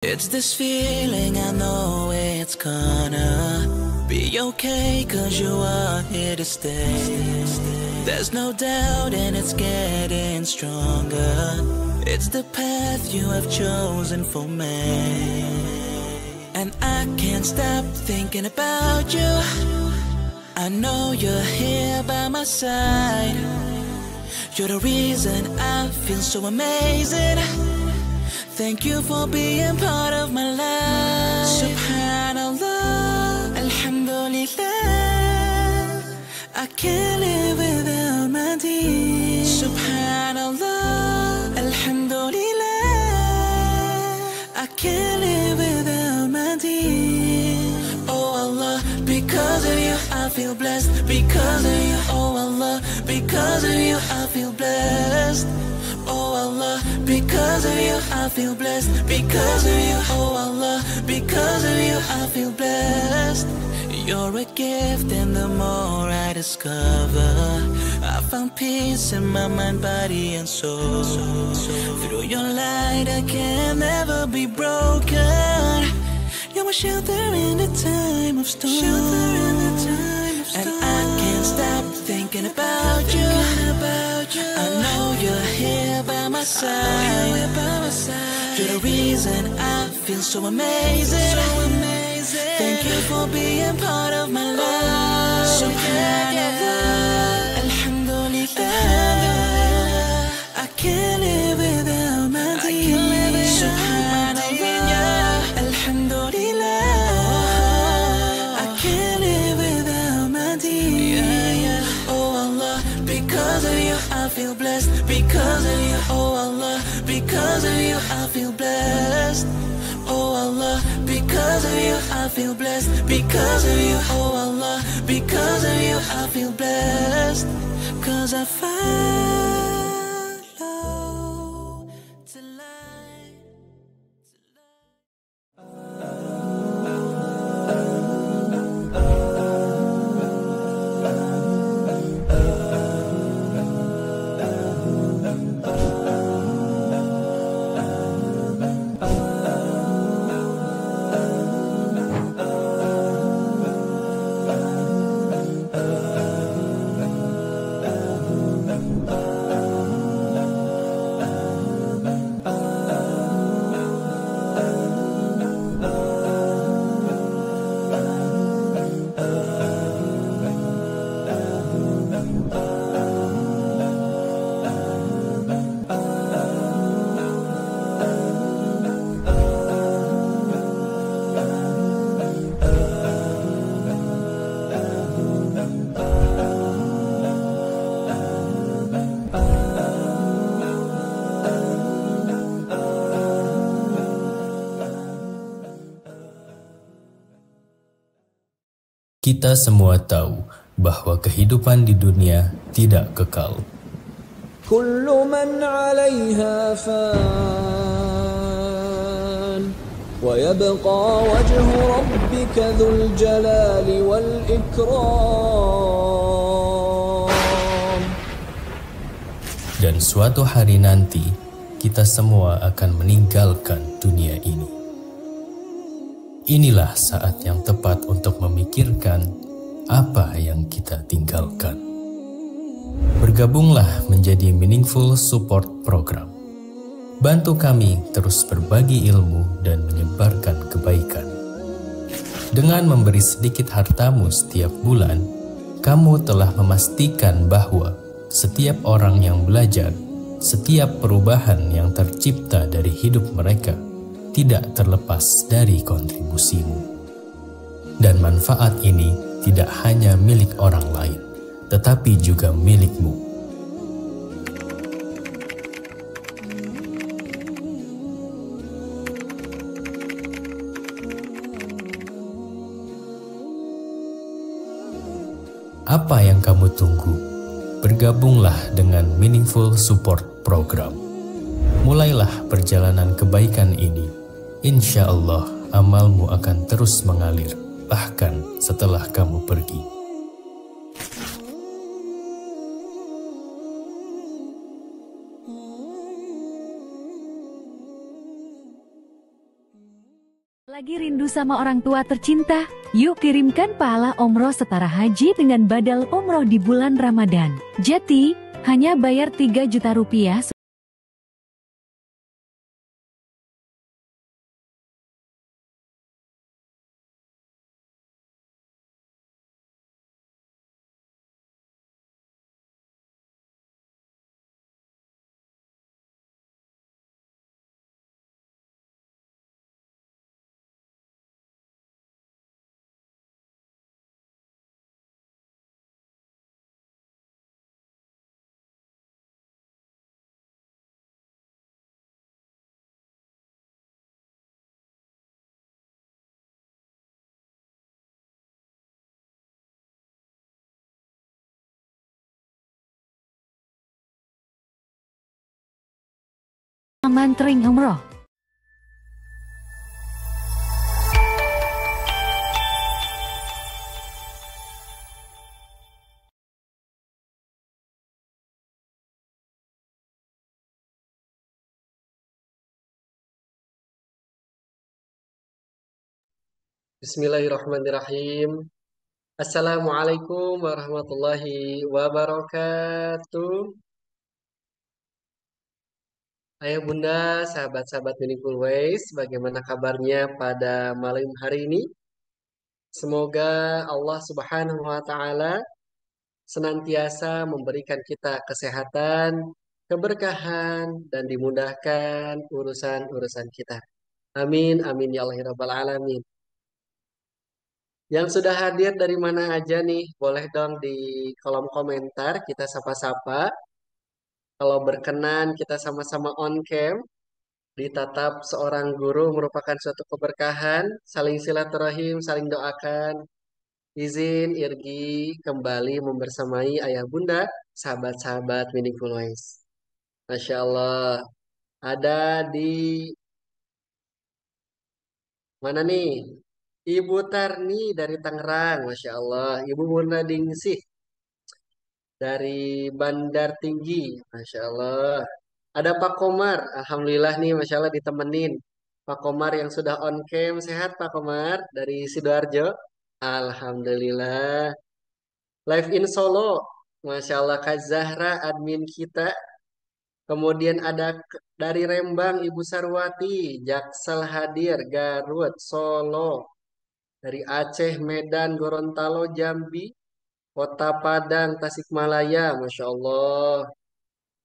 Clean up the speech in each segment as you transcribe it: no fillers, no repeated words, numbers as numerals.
It's this feeling, I know it's gonna be okay, 'cause you are here to stay. There's no doubt and it's getting stronger. It's the path you have chosen for me. And I can't stop thinking about you. I know you're here by my side. You're the reason I feel so amazing. Thank you for being part of my life. Subhanallah, Alhamdulillah, I can't live without my deen. Subhanallah, Alhamdulillah, I can't live without my deen. Oh Allah, because of you I feel blessed. Because of you, oh Allah, because of you I feel blessed. Oh Allah, because of you I feel blessed. Because of you, oh Allah, because of you I feel blessed. You're a gift, and the more I discover, I found peace in my mind, body and soul. Through your light I can never be broken. You're my shelter in the time of storm. And I can't stop thinking about you. I know you're here by my side. You're the reason I feel so amazing. Thank you for being part of my life. Subhanallah, Alhamdulillah, I can't live without my deen. Subhanallah, Alhamdulillah, I can't live without my deen. Oh Allah, because of you I feel blessed. Because of you, oh Allah, because of you I feel blessed. Oh Allah, because of you I feel blessed. Because of you, oh Allah, because of you I feel blessed. 'Cause I follow the light. Kita semua tahu bahwa kehidupan di dunia tidak kekal. Kullu man 'alayha fan wa yabqa wajhu rabbika dzul jalali wal ikram. Dan suatu hari nanti kita semua akan meninggalkan dunia ini. Inilah saat yang tepat untuk memikirkan apa yang kita tinggalkan. Bergabunglah menjadi Meaningful Support Program. Bantu kami terus berbagi ilmu dan menyebarkan kebaikan. Dengan memberi sedikit hartamu setiap bulan, kamu telah memastikan bahwa setiap orang yang belajar, setiap perubahan yang tercipta dari hidup mereka tidak terlepas dari kontribusimu. Dan manfaat ini tidak hanya milik orang lain, tetapi juga milikmu. Apa yang kamu tunggu? Bergabunglah dengan Meaningful Support Program. Mulailah perjalanan kebaikan ini. Insya Allah, amalmu akan terus mengalir, bahkan setelah kamu pergi. Lagi rindu sama orang tua tercinta? Yuk kirimkan pahala umroh setara haji dengan badal umroh di bulan Ramadan. Jadi, hanya bayar 3 juta rupiah. Mantering umroh. Bismillahirrahmanirrahim. Assalamualaikum warahmatullahi wabarakatuh. Ayah bunda, sahabat-sahabat Meaningful Ways, bagaimana kabarnya pada malam hari ini? Semoga Allah Subhanahu wa Ta'ala senantiasa memberikan kita kesehatan, keberkahan, dan dimudahkan urusan-urusan kita. Amin, amin ya Allah ya Rabbal Alamin. Yang sudah hadir dari mana aja nih? Boleh dong di kolom komentar kita sapa-sapa. Kalau berkenan kita sama-sama on cam. Ditatap seorang guru merupakan suatu keberkahan. Saling silaturahim, saling doakan. Izin Irgi kembali membersamai ayah bunda, sahabat-sahabat Meaningful Ways. Masya Allah. Ada di mana nih? Ibu Tarni dari Tangerang, Masya Allah. Ibu Munadingsih dari Bandar Tinggi, Masya Allah. Ada Pak Komar, Alhamdulillah nih, Masya Allah ditemenin. Pak Komar yang sudah on cam, sehat Pak Komar dari Sidoarjo. Alhamdulillah. Live in Solo, Masya Allah Kak Zahra, admin kita. Kemudian ada dari Rembang, Ibu Sarwati, Jaksel hadir, Garut, Solo. Dari Aceh, Medan, Gorontalo, Jambi, Kota Padang, Tasikmalaya, Masya Allah.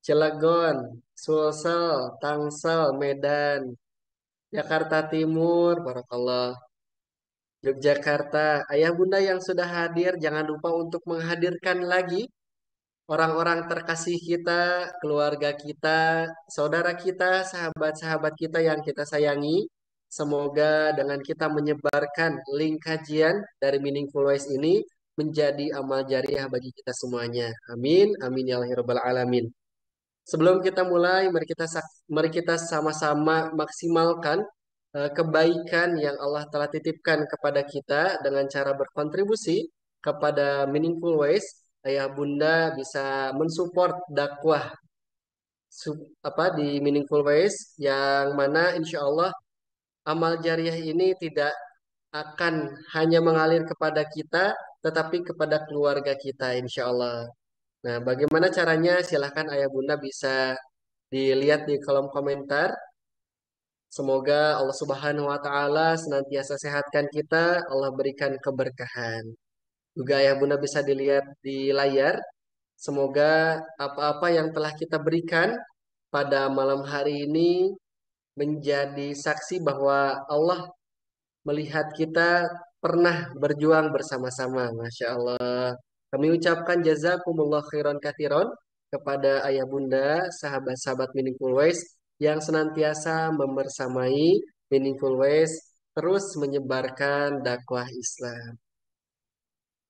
Cilegon, Sulsel, Tangsel, Medan, Jakarta Timur, Barakallah, Yogyakarta. Ayah bunda yang sudah hadir, jangan lupa untuk menghadirkan lagi orang-orang terkasih kita, keluarga kita, saudara kita, sahabat-sahabat kita yang kita sayangi. Semoga dengan kita menyebarkan link kajian dari Meaningful Ways ini menjadi amal jariah bagi kita semuanya. Amin, amin ya Allah ya Rabbal Alamin. Sebelum kita mulai, mari kita sama-sama maksimalkan kebaikan yang Allah telah titipkan kepada kita dengan cara berkontribusi kepada Meaningful Ways. Ayah Bunda bisa mensupport dakwah di Meaningful Ways yang mana insya Allah amal jariah ini tidak akan hanya mengalir kepada kita, tetapi kepada keluarga kita insya Allah. Nah, bagaimana caranya? Silahkan Ayah Bunda bisa dilihat di kolom komentar. Semoga Allah Subhanahu wa Ta'ala senantiasa sehatkan kita, Allah berikan keberkahan. Juga Ayah Bunda bisa dilihat di layar. Semoga apa-apa yang telah kita berikan pada malam hari ini menjadi saksi bahwa Allah melihat kita pernah berjuang bersama-sama. Masya Allah. Kami ucapkan jazakumullah khairan kathiron kepada ayah bunda, sahabat-sahabat Meaningful Ways yang senantiasa membersamai Meaningful Ways terus menyebarkan dakwah Islam.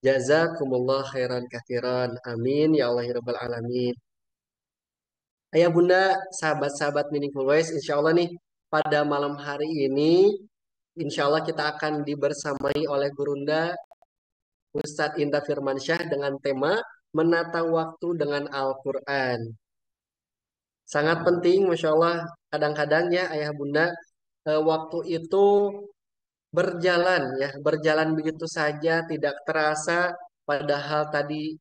Jazakumullah khairan kathiron. Amin ya Allah ya Rabbal Alamin. Ayah bunda, sahabat-sahabat Meaningful Ways, insya Allah nih pada malam hari ini insya Allah kita akan dibersamai oleh Gurunda Ustadz Indah Firmansyah dengan tema menata waktu dengan Al-Quran. Sangat penting, Masya Allah, kadang-kadang ya ayah bunda, waktu itu berjalan ya, berjalan begitu saja, tidak terasa, padahal tadi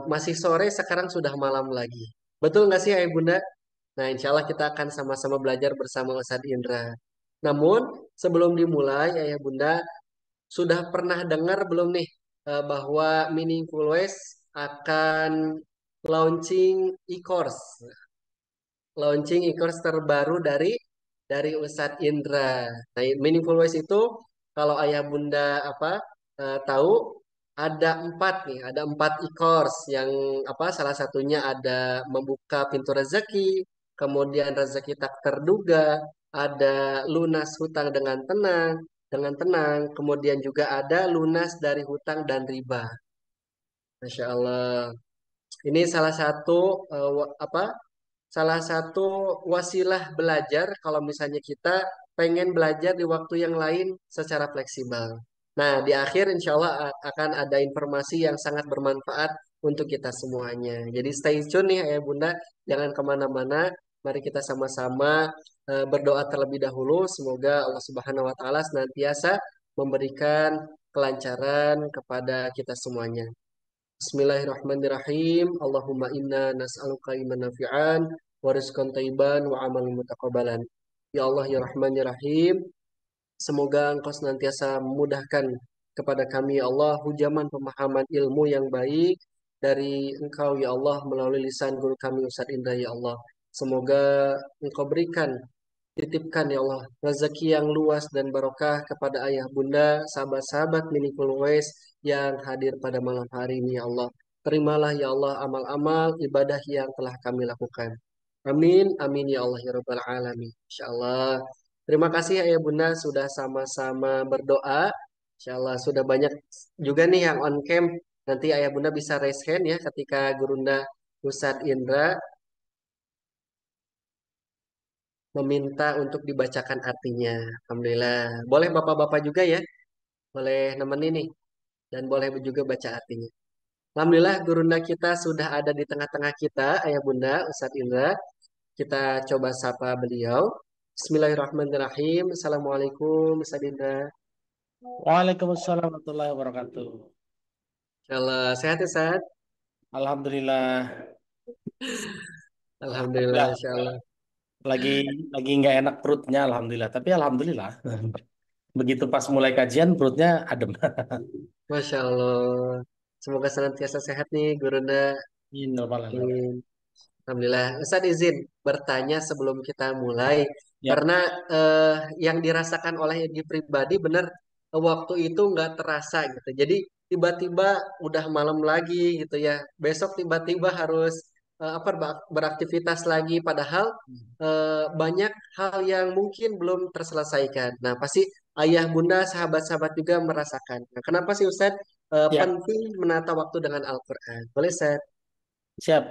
masih sore, sekarang sudah malam lagi. Betul nggak sih Ayah Bunda? Nah, insya Allah kita akan sama-sama belajar bersama Ustadz Indra. Namun, sebelum dimulai, Ayah Bunda, sudah pernah dengar belum nih bahwa Meaningful Ways akan launching e-course? Launching e-course terbaru dari Ustadz Indra. Nah, Meaningful Ways itu kalau ayah bunda tahu ada empat nih, ada empat e-course yang salah satunya ada membuka pintu rezeki, kemudian rezeki tak terduga, ada lunas hutang dengan tenang, kemudian juga ada lunas dari hutang dan riba. Masya Allah. Ini salah satu salah satu wasilah belajar kalau misalnya kita pengen belajar di waktu yang lain secara fleksibel. Nah, di akhir insya Allah akan ada informasi yang sangat bermanfaat untuk kita semuanya. Jadi stay tune nih Ayah Bunda, jangan kemana-mana. Mari kita sama-sama berdoa terlebih dahulu. Semoga Allah Subhanahu Wa Taala senantiasa memberikan kelancaran kepada kita semuanya. Bismillahirrahmanirrahim. Allahumma inna nas'aluka iman nafi'an wa rizqan thayyiban wa amalan mutaqabbalan. Ya Allah ya Rahman ya Rahim, semoga Engkau senantiasa memudahkan kepada kami ya Allah hujaman pemahaman ilmu yang baik dari Engkau ya Allah melalui lisan guru kami Ustaz Indra ya Allah. Semoga Engkau berikan, titipkan ya Allah rezeki yang luas dan barokah kepada ayah bunda, sahabat-sahabat Meaningful Ways yang hadir pada malam hari ini ya Allah. Terimalah ya Allah amal-amal ibadah yang telah kami lakukan. Amin, amin ya Allah ya Rabbal Alamin. Insya Allah. Terima kasih ayah bunda sudah sama-sama berdoa. Insya Allah sudah banyak juga nih yang on cam. Nanti ayah bunda bisa raise hand ya ketika Gurunda Ustadz Indra meminta untuk dibacakan artinya. Alhamdulillah. Boleh bapak-bapak juga ya. Boleh nemenin nih. Dan boleh juga baca artinya. Alhamdulillah gurunda kita sudah ada di tengah-tengah kita. Ayah bunda Ustadz Indra. Kita coba sapa beliau. Bismillahirrahmanirrahim. Assalamualaikum Ustadz Indra. Waalaikumsalam warahmatullahi wabarakatuh. Insyaallah sehat ya Ustadz? Alhamdulillah. Alhamdulillah Alhamdulillah. insyaallah. Lagi lagi nggak enak perutnya, alhamdulillah. Tapi alhamdulillah. Begitu pas mulai kajian perutnya adem. Masya Allah. Semoga senantiasa sehat nih gurunda. Ini normal, normal. Amin. Alhamdulillah. Ustaz izin bertanya sebelum kita mulai. Ya, Karena yang dirasakan oleh Egi pribadi benar waktu itu nggak terasa gitu. Jadi tiba-tiba udah malam lagi gitu ya. Besok tiba-tiba harus beraktivitas lagi. Padahal banyak hal yang mungkin belum terselesaikan. Nah pasti ayah bunda sahabat-sahabat juga merasakan. Nah, kenapa sih Ustaz ya, penting menata waktu dengan Al-Quran? Boleh Ustaz? siap.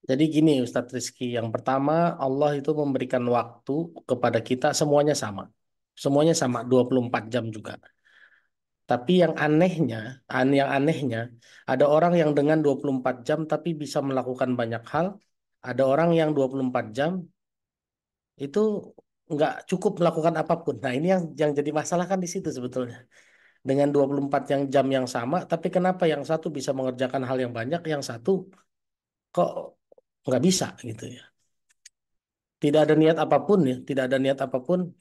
Jadi gini Ustadz Rizky, yang pertama Allah itu memberikan waktu kepada kita semuanya sama. Semuanya sama, 24 jam juga. Tapi yang anehnya, ada orang yang dengan 24 jam tapi bisa melakukan banyak hal. Ada orang yang 24 jam itu nggak cukup melakukan apapun. Nah, ini yang jadi masalah kan di situ sebetulnya. Dengan 24 jam yang sama, tapi kenapa yang satu bisa mengerjakan hal yang banyak, yang satu kok nggak bisa gitu ya. Tidak ada niat apapun ya, tidak ada niat apapun.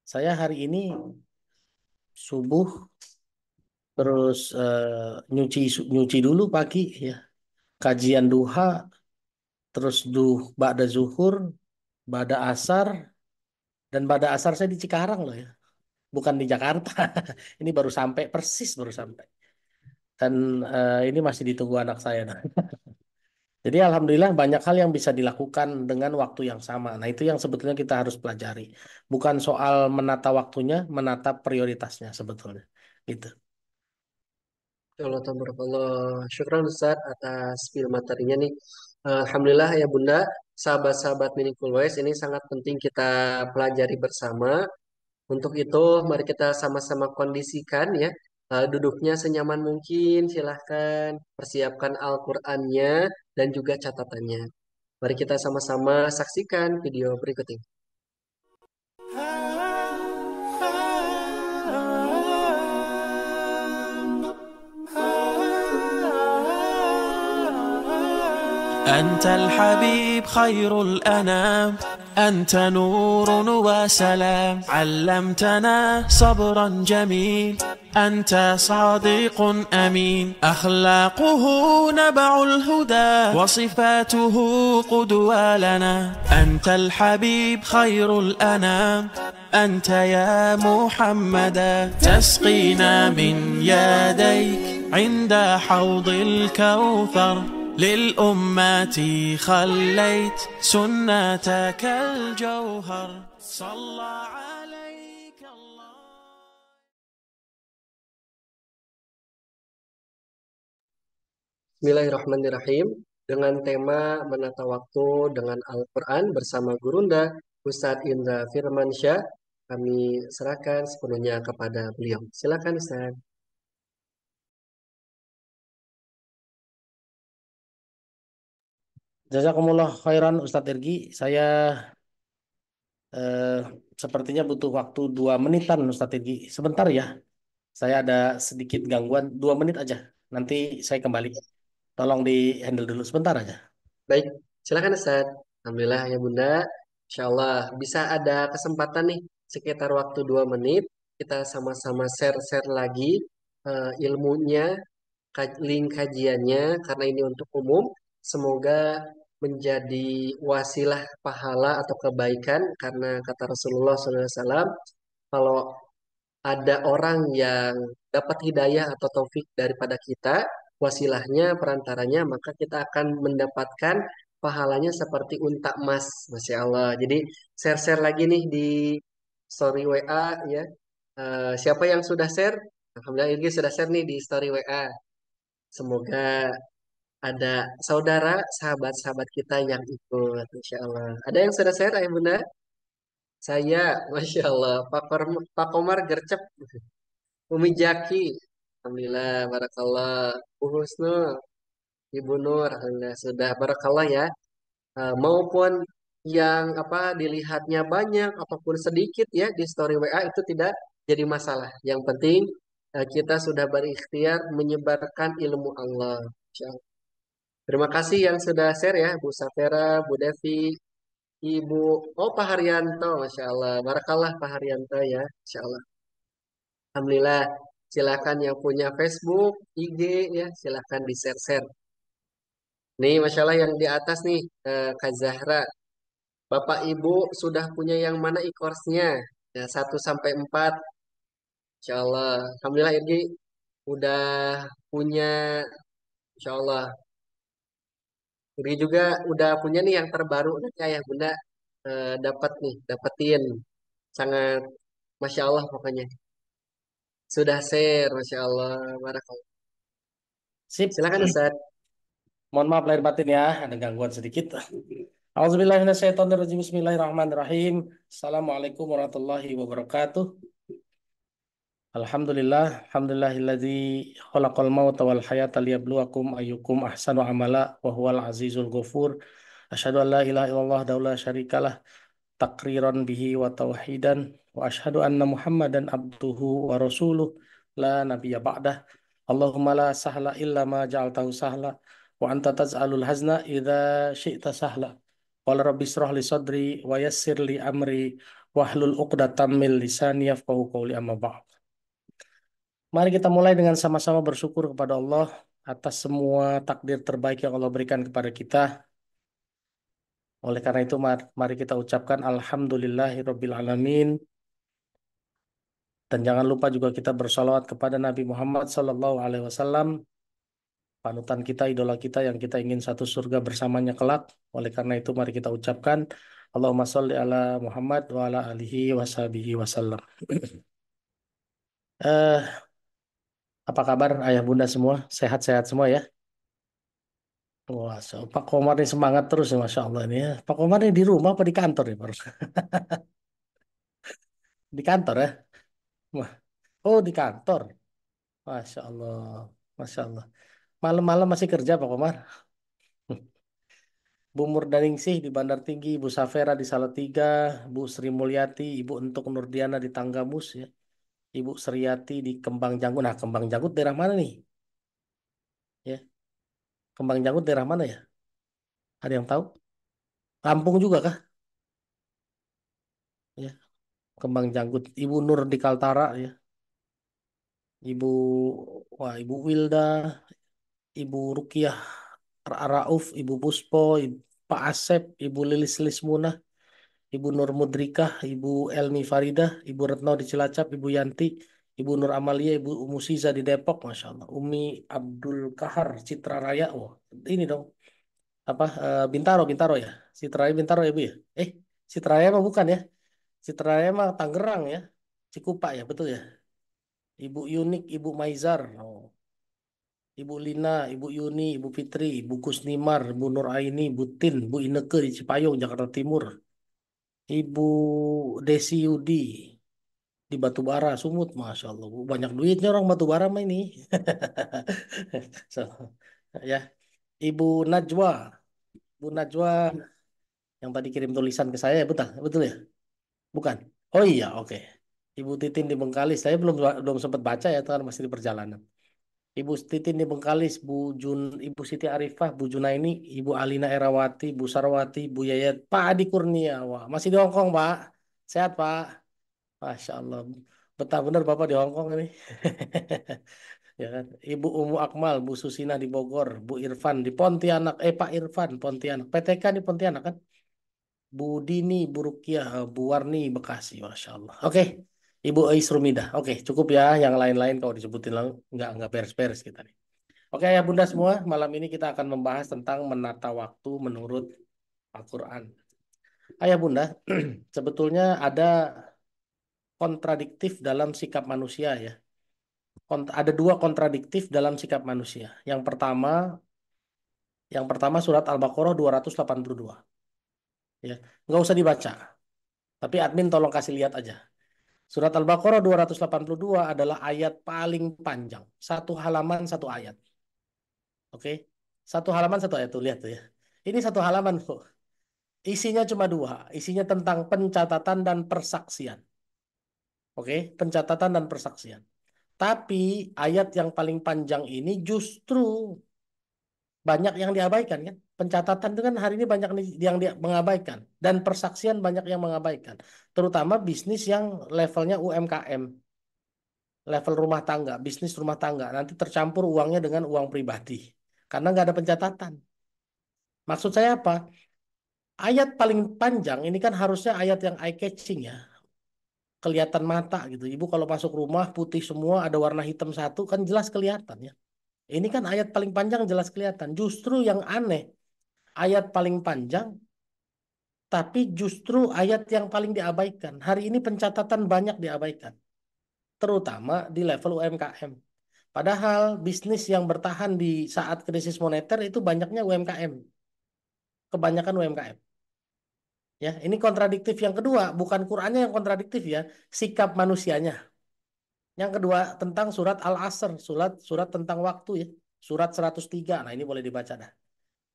Saya hari ini subuh terus nyuci dulu pagi ya. Kajian duha, terus ba'da zuhur, ba'da asar, dan ba'da asar saya di Cikarang loh ya. Bukan di Jakarta. Ini baru sampai, persis baru sampai. Dan ini masih ditunggu anak saya. Nah. Jadi alhamdulillah banyak hal yang bisa dilakukan dengan waktu yang sama. Nah itu yang sebetulnya kita harus pelajari. Bukan soal menata waktunya, menata prioritasnya sebetulnya. Gitu. Ya Allah, tabarakallah. Syukran Ustaz atas film materinya nih. Alhamdulillah ya Bunda, sahabat-sahabat Meaningful Ways ini sangat penting kita pelajari bersama. Untuk itu, mari kita sama-sama kondisikan ya. Duduknya senyaman mungkin, silahkan persiapkan Al-Qur'annya dan juga catatannya. Mari kita sama-sama saksikan video berikut ini. أنت الحبيب خير الأنام، أنت نور وسلام، علمتنا صبرا جميل، أنت صادق أمين، أخلاقه نبع الهدى، وصفاته قدوة لنا. أنت الحبيب خير الأنام، أنت يا محمدا، تسقينا من يديك عند حوض الكوثر، للأمة خليت سنتك الجوهر، صلى عليك الله. Bismillahirrahmanirrahim. Dengan tema menata waktu dengan Al-Quran bersama Gurunda Ustadz Indra Firmansyah, kami serahkan sepenuhnya kepada beliau. Silakan Ustadz. Jazakumullah khairan Ustadz Irgi. Saya eh, sepertinya butuh waktu 2 menitan Ustadz Irgi. Sebentar ya, saya ada sedikit gangguan. 2 menit aja. Nanti saya kembali. Tolong di handle dulu sebentar aja. Baik, silakan Ustadz. Alhamdulillah ya Bunda. Insya Allah bisa ada kesempatan nih sekitar waktu 2 menit. Kita sama-sama share-share lagi ilmunya, link kajiannya karena ini untuk umum. Semoga menjadi wasilah pahala atau kebaikan karena kata Rasulullah SAW, kalau ada orang yang dapat hidayah atau taufik daripada kita, wasilahnya, perantaranya, maka kita akan mendapatkan pahalanya seperti unta emas, Masya Allah. Jadi share-share lagi nih di story WA ya. Siapa yang sudah share? Alhamdulillah ini sudah share nih di story WA. Semoga ada saudara, sahabat-sahabat kita yang ikut, Masya Allah. Ada yang sudah share, Ayah Bunda? Saya, Masya Allah, Pak Komar gercep. Umi Jaki, Alhamdulillah, Barakallah. Bu Husnul, Ibu Nur, Alhamdulillah, sudah Barakallah ya. Maupun yang apa dilihatnya banyak ataupun sedikit ya di story WA itu tidak jadi masalah. Yang penting kita sudah berikhtiar menyebarkan ilmu Allah. Insya Allah. Terima kasih yang sudah share ya, Bu Safera, Bu Devi, Ibu, oh Pak Haryanto, Masya Allah. Barakallah Pak Haryanto ya, Masya Allah. Alhamdulillah. Silakan yang punya Facebook, IG ya, silakan di share-share. Nih, Masya Allah yang di atas nih, Kak Zahra. Bapak Ibu sudah punya yang mana e-course-nya? Ya, 1 sampai 4. Insya Allah. Alhamdulillah ini udah punya, Insya Allah. Ini juga udah punya nih yang terbaru. Nanti ayah bunda dapat nih, dapetin. Sangat, Masya Allah pokoknya. Sudah share, Masya Allah. Barakallah. Sip. Silakan Ustaz. Mohon maaf lahir batin ya, ada gangguan sedikit. Auzubillahiminasyaitonirrajim. Bismillahirrahmanirrahim. Assalamualaikum warahmatullahi wabarakatuh. Alhamdulillahilladzi khalaqal mauta wal hayata liyabluwakum ayyukum ahsanu amala wa huwal azizul ghafur. Asyhadu an la ilaha illallah la syarikalah takriran bihi wa tauhidan wa asyhadu anna Muhammadan abduhu wa rasuluh la nabiyya ba'dah. Allahumma la sahla illa ma ja'altahu sahla wa anta taj'alul hazna idza syi'ta sahla. Qala rabbi israh li sadri wa yassir li amri wahlul 'uqdatam min lisani yafqahu qawli amma ba'd. Mari kita mulai dengan sama-sama bersyukur kepada Allah atas semua takdir terbaik yang Allah berikan kepada kita. Oleh karena itu, mari kita ucapkan Alhamdulillahirabbil alamin. Dan jangan lupa juga kita bersalawat kepada Nabi Muhammad SAW, panutan kita, idola kita yang kita ingin satu surga bersamanya kelak. Oleh karena itu, mari kita ucapkan Allahumma sholli ala Muhammad wa ala alihi wa sahbihi wasallam. Eh, apa kabar ayah bunda semua? Sehat-sehat semua ya? Wah, Pak Komar ini semangat terus ya, Masya Allah ini ya. Pak Komar ini di rumah apa di kantor ya, Pak? Di kantor ya? Wah. Oh, di kantor. Masya Allah. Masya Allah. Malam-malam masih kerja Pak Komar? Bu Murdaningsih di Bandar Tinggi, Bu Safera di Salatiga, Bu Sri Mulyati, Ibu Entuk Nurdiana di Tanggamus ya. Ibu Sriati di Kembang Janggut. Nah, Kembang Janggut daerah mana nih? Ya. Kembang Janggut daerah mana ya? Ada yang tahu? Lampung juga kah? Ya, Kembang Janggut. Ibu Nur di Kaltara ya. Ibu Ibu Wilda, Ibu Rukiah Rauf, Ibu Puspo, Pak Asep, Ibu Lilis Lismuna, Ibu Nur Mudrikah, Ibu Elmi Faridah, Ibu Retno di Cilacap, Ibu Yanti, Ibu Nur Amalia, Ibu Umu Siza di Depok, Masya Allah. Umi Abdul Kahar, Citra Raya, oh ini dong, apa Bintaro, Bintaro ya, Citra Raya Bintaro ya Bu ya? Citra Raya mah bukan ya? Citra Raya mah Tangerang ya, Cikupa ya, betul ya? Ibu Yunik, Ibu Maizar, oh. Ibu Lina, Ibu Yuni, Ibu Fitri, Ibu Kusnimar, Bu Nur Aini, Bu Tin, Bu Ineke di Cipayung, Jakarta Timur. Ibu Desi Yudi di Batubara, Sumut, Masya Allah. Bu. Banyak duitnya orang Batubara mah ini. So, ya, Ibu Najwa, Bu Najwa yang tadi kirim tulisan ke saya, betul, betul ya? Bukan? Oh iya, oke. Ibu Titin di Bengkalis, saya belum belum sempat baca ya, itu kan masih di perjalanan. Ibu Titin di Bengkalis, Ibu Siti Arifah, Bu Junaini, Ibu Alina Erawati, Bu Sarwati, Bu Yayat, Pak Adi Kurniawan. Masih di Hongkong, Pak. Sehat, Pak. Masya Allah. Betah bener Bapak di Hongkong ini. Ya kan? Ibu Umu Akmal, Bu Susina di Bogor, Bu Irfan di Pontianak, Pak Irfan Pontianak, PTK di Pontianak kan? Bu Dini, Bu Rukiah, Bu Warni Bekasi, Masya Allah. Oke, Ibu Ais Rumidah. Oke, cukup ya. Yang lain-lain kalau disebutin lalu nggak beres-beres kita nih. Oke ya Bunda semua, malam ini kita akan membahas tentang menata waktu menurut Al-Quran. Ayah Bunda, sebetulnya ada kontradiktif dalam sikap manusia ya. Ada dua kontradiktif dalam sikap manusia. Yang pertama surat Al-Baqarah 282. Ya, nggak usah dibaca. Tapi admin tolong kasih lihat aja. Surat Al-Baqarah 282 adalah ayat paling panjang. Satu halaman satu ayat. Oke. Satu halaman satu ayat tuh lihat tuh ya. Ini satu halaman tuh. Isinya cuma dua. Isinya tentang pencatatan dan persaksian. Oke, pencatatan dan persaksian. Tapi ayat yang paling panjang ini justru banyak yang diabaikan kan. Pencatatan itu kan hari ini banyak yang mengabaikan. Dan persaksian banyak yang mengabaikan. Terutama bisnis yang levelnya UMKM. Level rumah tangga, bisnis rumah tangga. Nanti tercampur uangnya dengan uang pribadi. Karena nggak ada pencatatan. Maksud saya apa? Ayat paling panjang ini kan harusnya ayat yang eye catching ya. Kelihatan mata gitu. Ibu kalau masuk rumah putih semua ada warna hitam satu kan jelas kelihatan ya. Ini kan ayat paling panjang jelas kelihatan. Justru yang aneh, ayat paling panjang tapi justru ayat yang paling diabaikan. Hari ini pencatatan banyak diabaikan, terutama di level UMKM. Padahal bisnis yang bertahan di saat krisis moneter itu banyaknya UMKM. Kebanyakan UMKM. Ya, ini kontradiktif yang kedua, bukan Qur'annya yang kontradiktif ya, sikap manusianya. Yang kedua tentang surat Al-Asr, surat surat tentang waktu ya. Surat 103. Nah, ini boleh dibaca dah.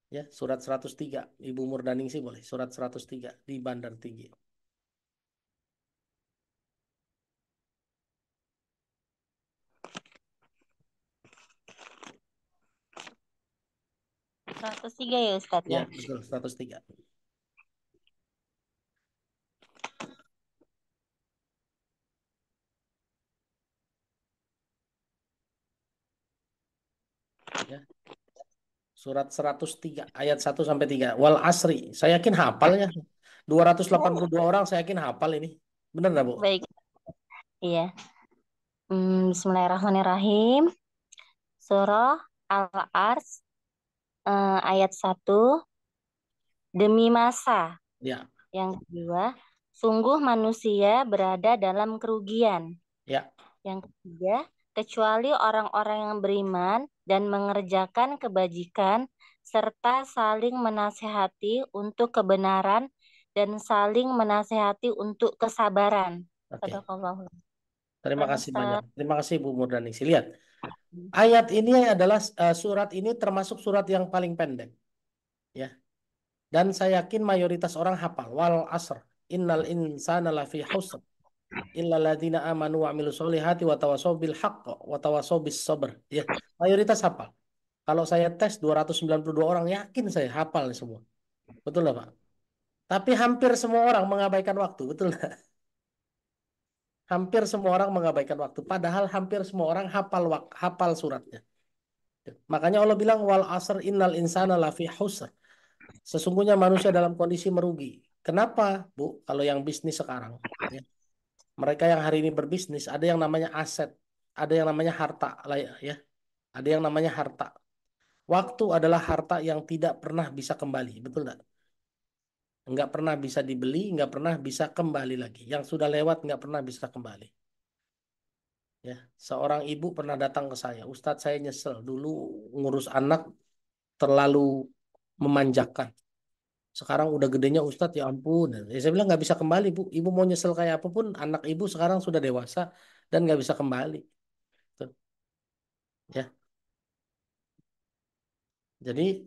Ya, surat 103. Ibu Murdaning sih boleh. Surat 103 di Bandar Tinggi. Seratus tiga ya Ustadz Ya, ya. betul 103. Ya. Surat 103 ayat 1 sampai 3. Wal asri. Saya yakin hafalnya. 282 orang saya yakin hafal ini. Benar nggak, Bu? Baik, iya. Bismillahirrahmanirrahim. Surah Al-Ars ayat 1. Demi masa. Ya, Yang kedua, sungguh manusia berada dalam kerugian. ya. Yang ketiga, kecuali orang-orang yang beriman dan mengerjakan kebajikan serta saling menasehati untuk kebenaran dan saling menasehati untuk kesabaran. Oke. Sadaqallahu. Terima kasih banyak. Ustaz. Terima kasih Bu Murdaning. Lihat. Ayat ini adalah surat ini termasuk surat yang paling pendek. Ya. Dan saya yakin mayoritas orang hafal. Wal asr. Innal insana lafi husr. Illa ladina amanu wa amilu solihati wa tawasaw bil haqq wa tawasaw bis sabr. Ya. Mayoritas hafal. Kalau saya tes 292 orang yakin saya hafal semua. Betul nggak Pak? Tapi hampir semua orang mengabaikan waktu, betul nggak? Hampir semua orang mengabaikan waktu. Padahal hampir semua orang hafal suratnya. Makanya Allah bilang wal asr innal insana lafi khusr. Sesungguhnya manusia dalam kondisi merugi. Kenapa, Bu? Kalau yang bisnis sekarang, ya. Mereka yang hari ini berbisnis, ada yang namanya aset, ada yang namanya harta, lah ya. Ada yang namanya harta. Waktu adalah harta yang tidak pernah bisa kembali, betul nggak? Nggak pernah bisa dibeli, nggak pernah bisa kembali lagi. Yang sudah lewat nggak pernah bisa kembali. Ya, seorang ibu pernah datang ke saya, Ustadz saya nyesel dulu ngurus anak terlalu memanjakan. Sekarang udah gedenya Ustadz ya ampun. Ya, saya bilang nggak bisa kembali Bu. Ibu mau nyesel kayak apapun, anak ibu sekarang sudah dewasa dan nggak bisa kembali. Tuh. Ya, jadi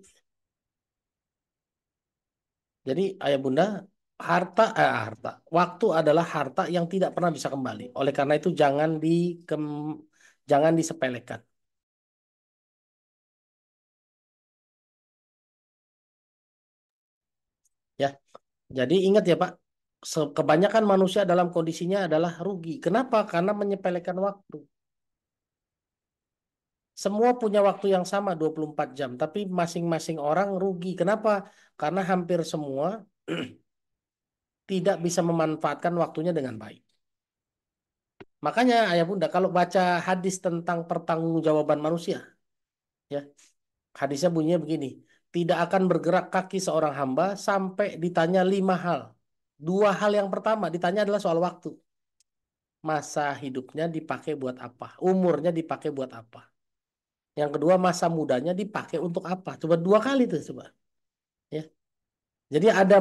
ayah bunda harta, waktu adalah harta yang tidak pernah bisa kembali. Oleh karena itu jangan disepelekan. Ya, jadi ingat ya Pak, kebanyakan manusia dalam kondisinya adalah rugi. Kenapa? Karena menyepelekan waktu. Semua punya waktu yang sama 24 jam, tapi masing-masing orang rugi. Kenapa? Karena hampir semua tidak bisa memanfaatkan waktunya dengan baik. Makanya ayah bunda kalau baca hadis tentang pertanggungjawaban manusia, ya hadisnya bunyinya begini, tidak akan bergerak kaki seorang hamba sampai ditanya 5 hal. 2 hal yang pertama ditanya adalah soal waktu. Masa hidupnya dipakai buat apa? Umurnya dipakai buat apa? Yang kedua masa mudanya dipakai untuk apa? Coba 2 kali tuh coba. Ya. Jadi ada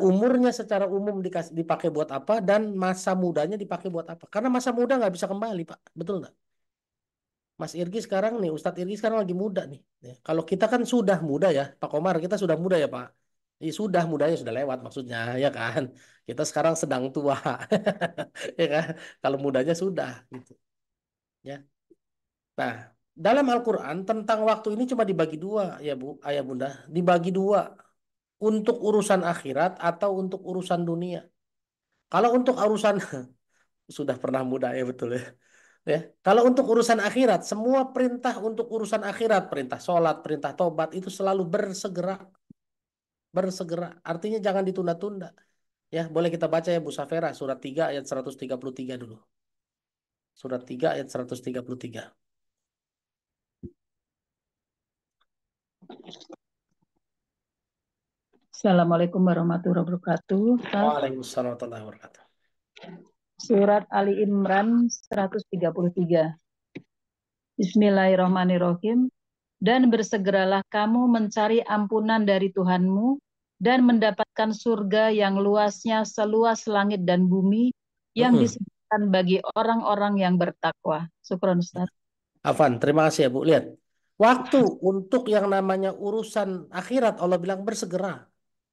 umurnya secara umum dipakai buat apa dan masa mudanya dipakai buat apa? Karena masa muda nggak bisa kembali, Pak. Betul nggak? Mas Irgi sekarang nih, Ustadz Irgi sekarang lagi muda nih. Ya. Kalau kita kan sudah muda ya, Pak Komar, kita sudah muda ya, Pak. Sudah mudanya sudah lewat maksudnya, ya kan? Kita sekarang sedang tua, ya kan? Kalau mudanya sudah, gitu. Ya. Nah, dalam Al-Quran tentang waktu ini cuma dibagi dua, ya Bu, Ayah Bunda, dibagi dua untuk urusan akhirat atau untuk urusan dunia. Kalau untuk urusan sudah pernah muda ya betul ya. Ya, kalau untuk urusan akhirat, semua perintah untuk urusan akhirat, perintah sholat, perintah tobat itu selalu bersegera, bersegera. Artinya jangan ditunda-tunda. Ya, boleh kita baca ya Bu Safera surat 3 ayat 133 dulu. Surat 3 ayat 133. Assalamualaikum warahmatullahi wabarakatuh. Waalaikumsalam warahmatullahi wabarakatuh. Surat Ali Imran 133. Bismillahirrahmanirrahim. Dan bersegeralah kamu mencari ampunan dari Tuhanmu dan mendapatkan surga yang luasnya seluas langit dan bumi yang disediakan bagi orang-orang yang bertakwa. Syukron Ustaz. Afan, terima kasih ya Bu. Lihat, waktu untuk yang namanya urusan akhirat Allah bilang bersegera.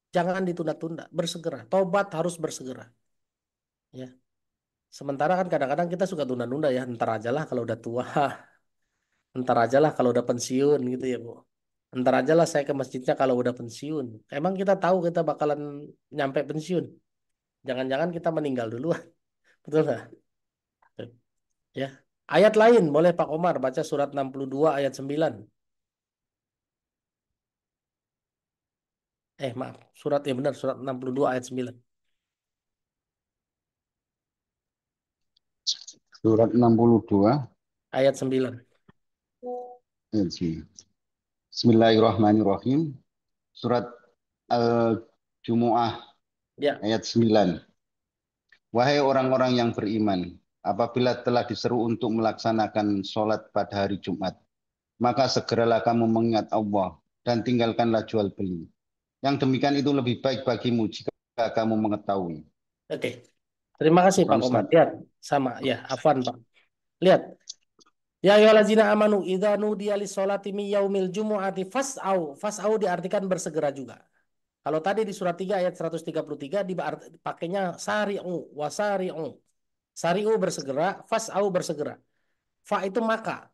Jangan ditunda-tunda, bersegera. Tobat harus bersegera. Ya. Sementara kan kadang-kadang kita suka tunda-tunda ya, ntar aja lah kalau udah tua, ntar aja lah kalau udah pensiun gitu ya Bu. Ntar aja lah saya ke masjidnya kalau udah pensiun. Emang kita tahu kita bakalan nyampe pensiun. Jangan-jangan kita meninggal duluan. Betul nggak? Ya. Ayat lain boleh Pak Omar baca surat 62 ayat 9. Maaf, surat ya benar surat 62 ayat 9. Surat 62 Ayat 9. ayat 9. Bismillahirrahmanirrahim. Surat Al-Jumu'ah Ya. ayat 9. Wahai orang-orang yang beriman, apabila telah diseru untuk melaksanakan sholat pada hari Jumat, maka segeralah kamu mengingat Allah dan tinggalkanlah jual beli. Yang demikian itu lebih baik bagimu jika kamu mengetahui. Oke. Terima kasih Pak Bukan, Komar. Ustaz. Lihat, sama ya, afwan Pak. Lihat. Ya ayyuhallazina amanu idza nudiya lis-sholati min yaumil jumu'ati fas'au. Fas'au diartikan bersegera juga. Kalau tadi di surat 3 ayat 133 dipakainya sari'u wasari'u. Sari'u bersegera, fas'au bersegera. Fa itu maka.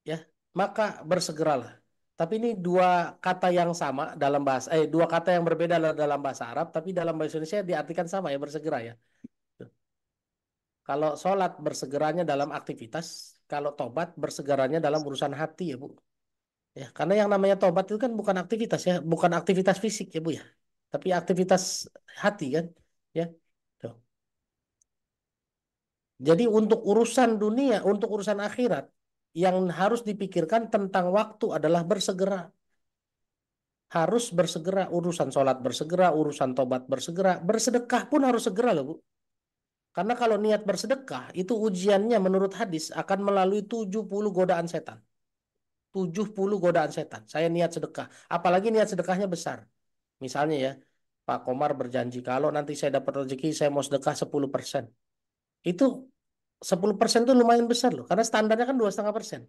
Ya, maka bersegeralah. Tapi ini dua kata yang sama dalam bahasa, dua kata yang berbeda dalam bahasa Arab, tapi dalam bahasa Indonesia diartikan sama ya, bersegera ya. Kalau sholat bersegeranya dalam aktivitas, kalau tobat bersegeranya dalam urusan hati ya Bu. Ya, karena yang namanya tobat itu kan bukan aktivitas ya, bukan aktivitas fisik ya Bu ya, tapi aktivitas hati kan, ya. Tuh. Jadi untuk urusan dunia, untuk urusan akhirat, yang harus dipikirkan tentang waktu adalah bersegera. Harus bersegera, urusan sholat bersegera, urusan tobat bersegera, bersedekah pun harus segera loh Bu. Karena kalau niat bersedekah, itu ujiannya menurut hadis akan melalui 70 godaan setan. 70 godaan setan. Saya niat sedekah. Apalagi niat sedekahnya besar. Misalnya ya, Pak Komar berjanji kalau nanti saya dapat rezeki, saya mau sedekah 10%. Itu 10% itu lumayan besar loh. Karena standarnya kan 2,5%.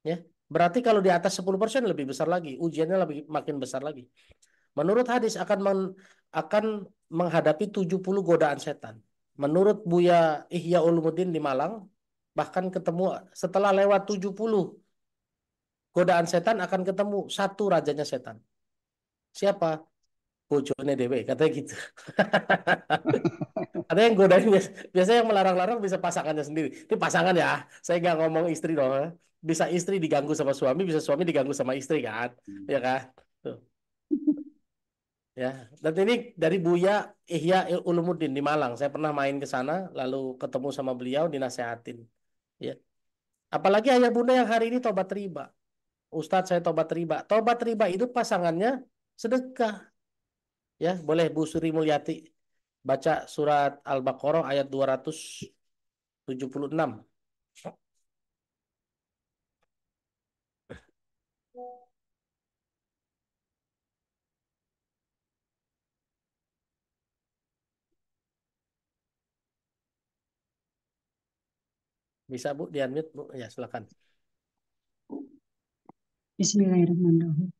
Ya. Berarti kalau di atas 10% lebih besar lagi. Ujiannya lebih makin besar lagi. Menurut hadis akan menghadapi 70 godaan setan. Menurut Buya Ihya Ulumuddin di Malang, bahkan ketemu setelah lewat 70 godaan setan akan ketemu satu rajanya setan. Siapa? Bojone dewe, katanya gitu. Ada yang godain biasanya yang melarang-larang bisa pasangannya sendiri. Ini pasangan ya, saya nggak ngomong istri dong. Bisa istri diganggu sama suami, bisa suami diganggu sama istri kan, ya kan? Tuh. Ya, dan ini dari Buya Ihya Ulumuddin di Malang. Saya pernah main ke sana, lalu ketemu sama beliau, dinasehatin. Ya, apalagi ayah bunda yang hari ini tobat riba. Ustadz saya tobat riba. Tobat riba itu pasangannya sedekah. Ya, boleh Bu Sri Mulyati baca surat Al-Baqarah ayat 276. Bisa Bu, di-unmute Bu. Ya, silakan. Bismillahirrahmanirrahim.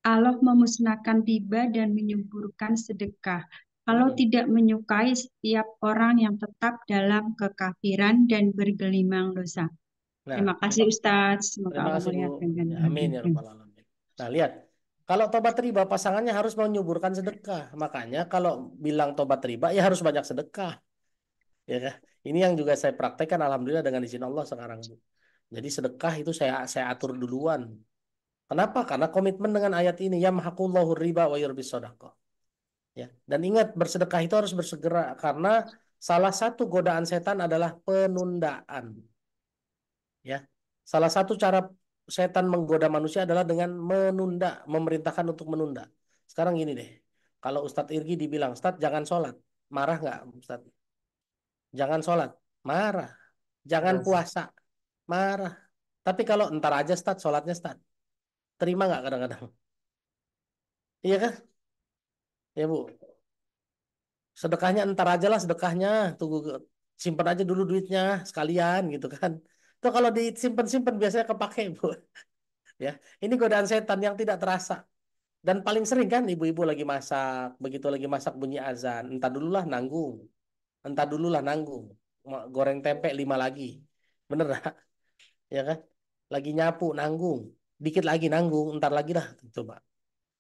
Allah memusnahkan riba dan menyuburkan sedekah. Allah tidak menyukai setiap orang yang tetap dalam kekafiran dan bergelimang dosa. Nah, Terima kasih Ustadz. Semoga terima Allah kasih Bu. muliakan dan Ya, amin ya rabbal alamin. Nah, lihat. Kalau tobat riba pasangannya harus menyuburkan sedekah. Makanya kalau bilang tobat riba ya harus banyak sedekah. Ya kan? Ini yang juga saya praktekkan alhamdulillah dengan izin Allah sekarang Bu. Jadi sedekah itu saya atur duluan. Kenapa? Karena komitmen dengan ayat ini yamhaqullahu riba wa yurbis shadaqah. Ya. Dan ingat bersedekah itu harus bersegera karena salah satu godaan setan adalah penundaan. Ya. Salah satu cara setan menggoda manusia adalah dengan menunda, memerintahkan untuk menunda. Sekarang gini deh. Kalau Ustadz Irgi dibilang, Ustadz jangan sholat. Marah nggak Ustadz? Jangan sholat. Marah. Jangan puasa. Marah. Tapi kalau ntar aja Ustadz, sholatnya Ustadz. Terima nggak kadang-kadang? Iya kan? Ya Bu. Sedekahnya ntar aja lah sedekahnya. Tunggu simpan aja dulu duitnya sekalian gitu kan. Itu kalau disimpan-simpan biasanya kepake Bu. Ya, ini godaan setan yang tidak terasa. Dan paling sering kan ibu-ibu lagi masak, begitu lagi masak bunyi azan, entar dulu lah nanggung. Entar dulu lah nanggung. Goreng tempe 5 lagi. Bener lah, ya kan? Lagi nyapu nanggung. Dikit lagi nanggung, entar lagi lah coba.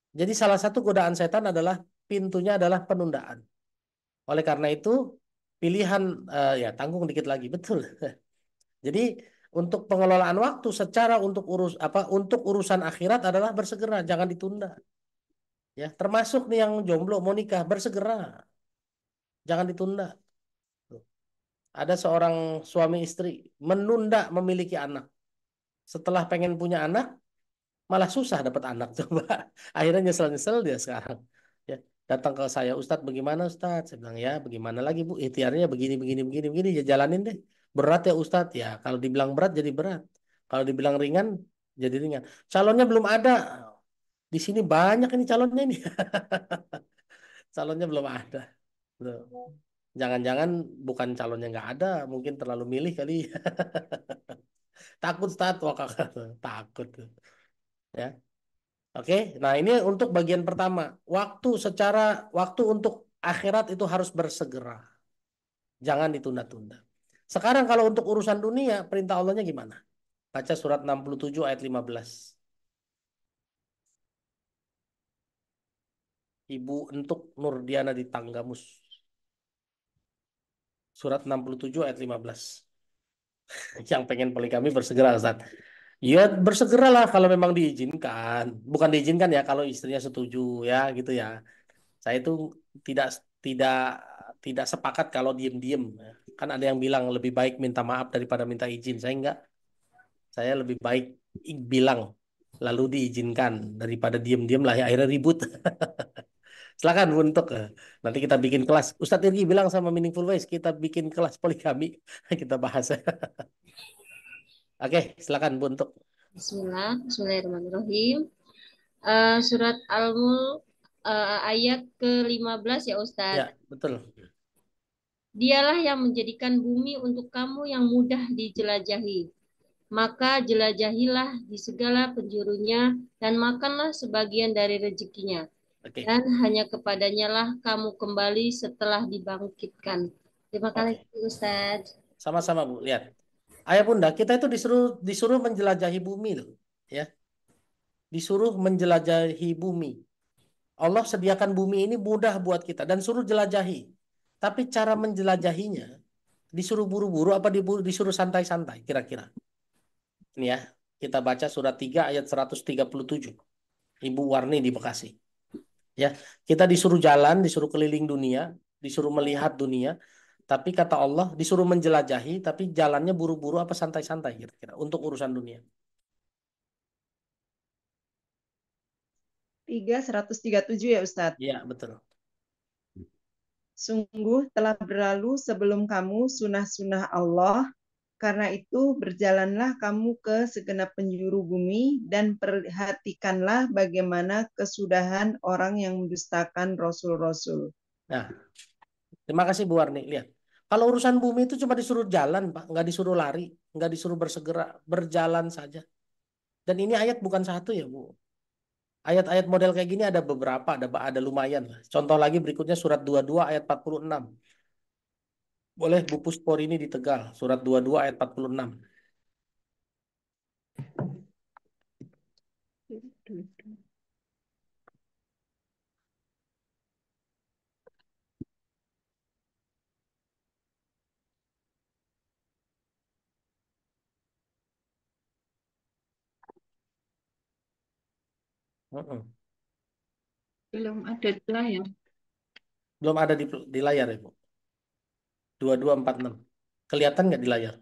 Jadi salah satu godaan setan adalah pintunya adalah penundaan. Oleh karena itu pilihan ya tanggung dikit lagi, betul. Jadi untuk pengelolaan waktu secara untuk urusan akhirat adalah bersegera, jangan ditunda. Ya, termasuk nih yang jomblo mau nikah bersegera, jangan ditunda. Tuh. Ada seorang suami istri menunda memiliki anak. Setelah pengen punya anak, malah susah dapat anak coba. Akhirnya nyesel-nyesel dia sekarang. Ya, datang ke saya, Ustadz bagaimana Ustadz? Saya bilang ya bagaimana lagi Bu, ikhtiarnya begini begini begini begini ya jalanin deh. Berat ya Ustadz ya, kalau dibilang berat jadi berat. Kalau dibilang ringan jadi ringan. Calonnya belum ada. Di sini banyak ini calonnya ini. Calonnya belum ada. Tuh. Jangan-jangan bukan calonnya nggak ada, mungkin terlalu milih kali. Takut Ustadz, wah kakak takut. Ya. Oke, nah ini untuk bagian pertama. Waktu untuk akhirat itu harus bersegera. Jangan ditunda-tunda. Sekarang kalau untuk urusan dunia, perintah Allahnya gimana? Baca surat 67 ayat 15. Ibu Entuk Nurdiana di Tanggamus. Surat 67 ayat 15. Yang pengen poligami bersegera, Ustaz. Ya bersegeralah kalau memang diizinkan. Bukan diizinkan ya kalau istrinya setuju ya gitu ya. Saya itu tidak tidak tidak sepakat kalau diem-diem. Kan ada yang bilang lebih baik minta maaf daripada minta izin. Saya enggak. Saya lebih baik bilang lalu diizinkan daripada diem-diem lah ya akhirnya ribut. Silakan untuk nanti kita bikin kelas. Ustadz Irgi bilang sama Meaningful Ways kita bikin kelas poligami kita bahas. Oke, silakan Bu untuk. Bismillahirrahmanirrahim. Surat Al-Mulk ayat ke-15 ya Ya, Ustadz. betul. Dialah yang menjadikan bumi untuk kamu yang mudah dijelajahi. Maka jelajahilah di segala penjurunya dan makanlah sebagian dari rezekinya. Oke. Dan hanya kepadanya lah kamu kembali setelah dibangkitkan. Terima kasih Ustadz. Sama-sama Bu, lihat. Ayah Bunda, kita itu disuruh menjelajahi bumi loh, ya. Disuruh menjelajahi bumi. Allah sediakan bumi ini mudah buat kita dan suruh jelajahi. Tapi cara menjelajahinya disuruh buru-buru apa disuruh santai-santai kira-kira. Ini ya, kita baca surat 3 ayat 137. Ibu Warni di Bekasi. Ya, kita disuruh jalan, disuruh keliling dunia, disuruh melihat dunia, tapi kata Allah disuruh menjelajahi, tapi jalannya buru-buru apa santai-santai kira-kira untuk urusan dunia. 137 ya Ustadz. Iya, betul. Sungguh telah berlalu sebelum kamu sunah-sunah Allah, karena itu berjalanlah kamu ke segenap penjuru bumi dan perhatikanlah bagaimana kesudahan orang yang mendustakan Rasul-Rasul. Nah, terima kasih Bu Warni. Lihat, kalau urusan bumi itu cuma disuruh jalan, Pak, nggak disuruh lari, nggak disuruh bersegera, berjalan saja. Dan ini ayat bukan satu ya Bu. Ayat-ayat model kayak gini ada beberapa, ada lumayan. Contoh lagi berikutnya surat 22 ayat 46. Boleh Bu Puspor ini di Tegal, surat 22 ayat 46. Belum ada di layar. Belum ada di layar ya Bu. 2246. Kelihatan nggak di layar?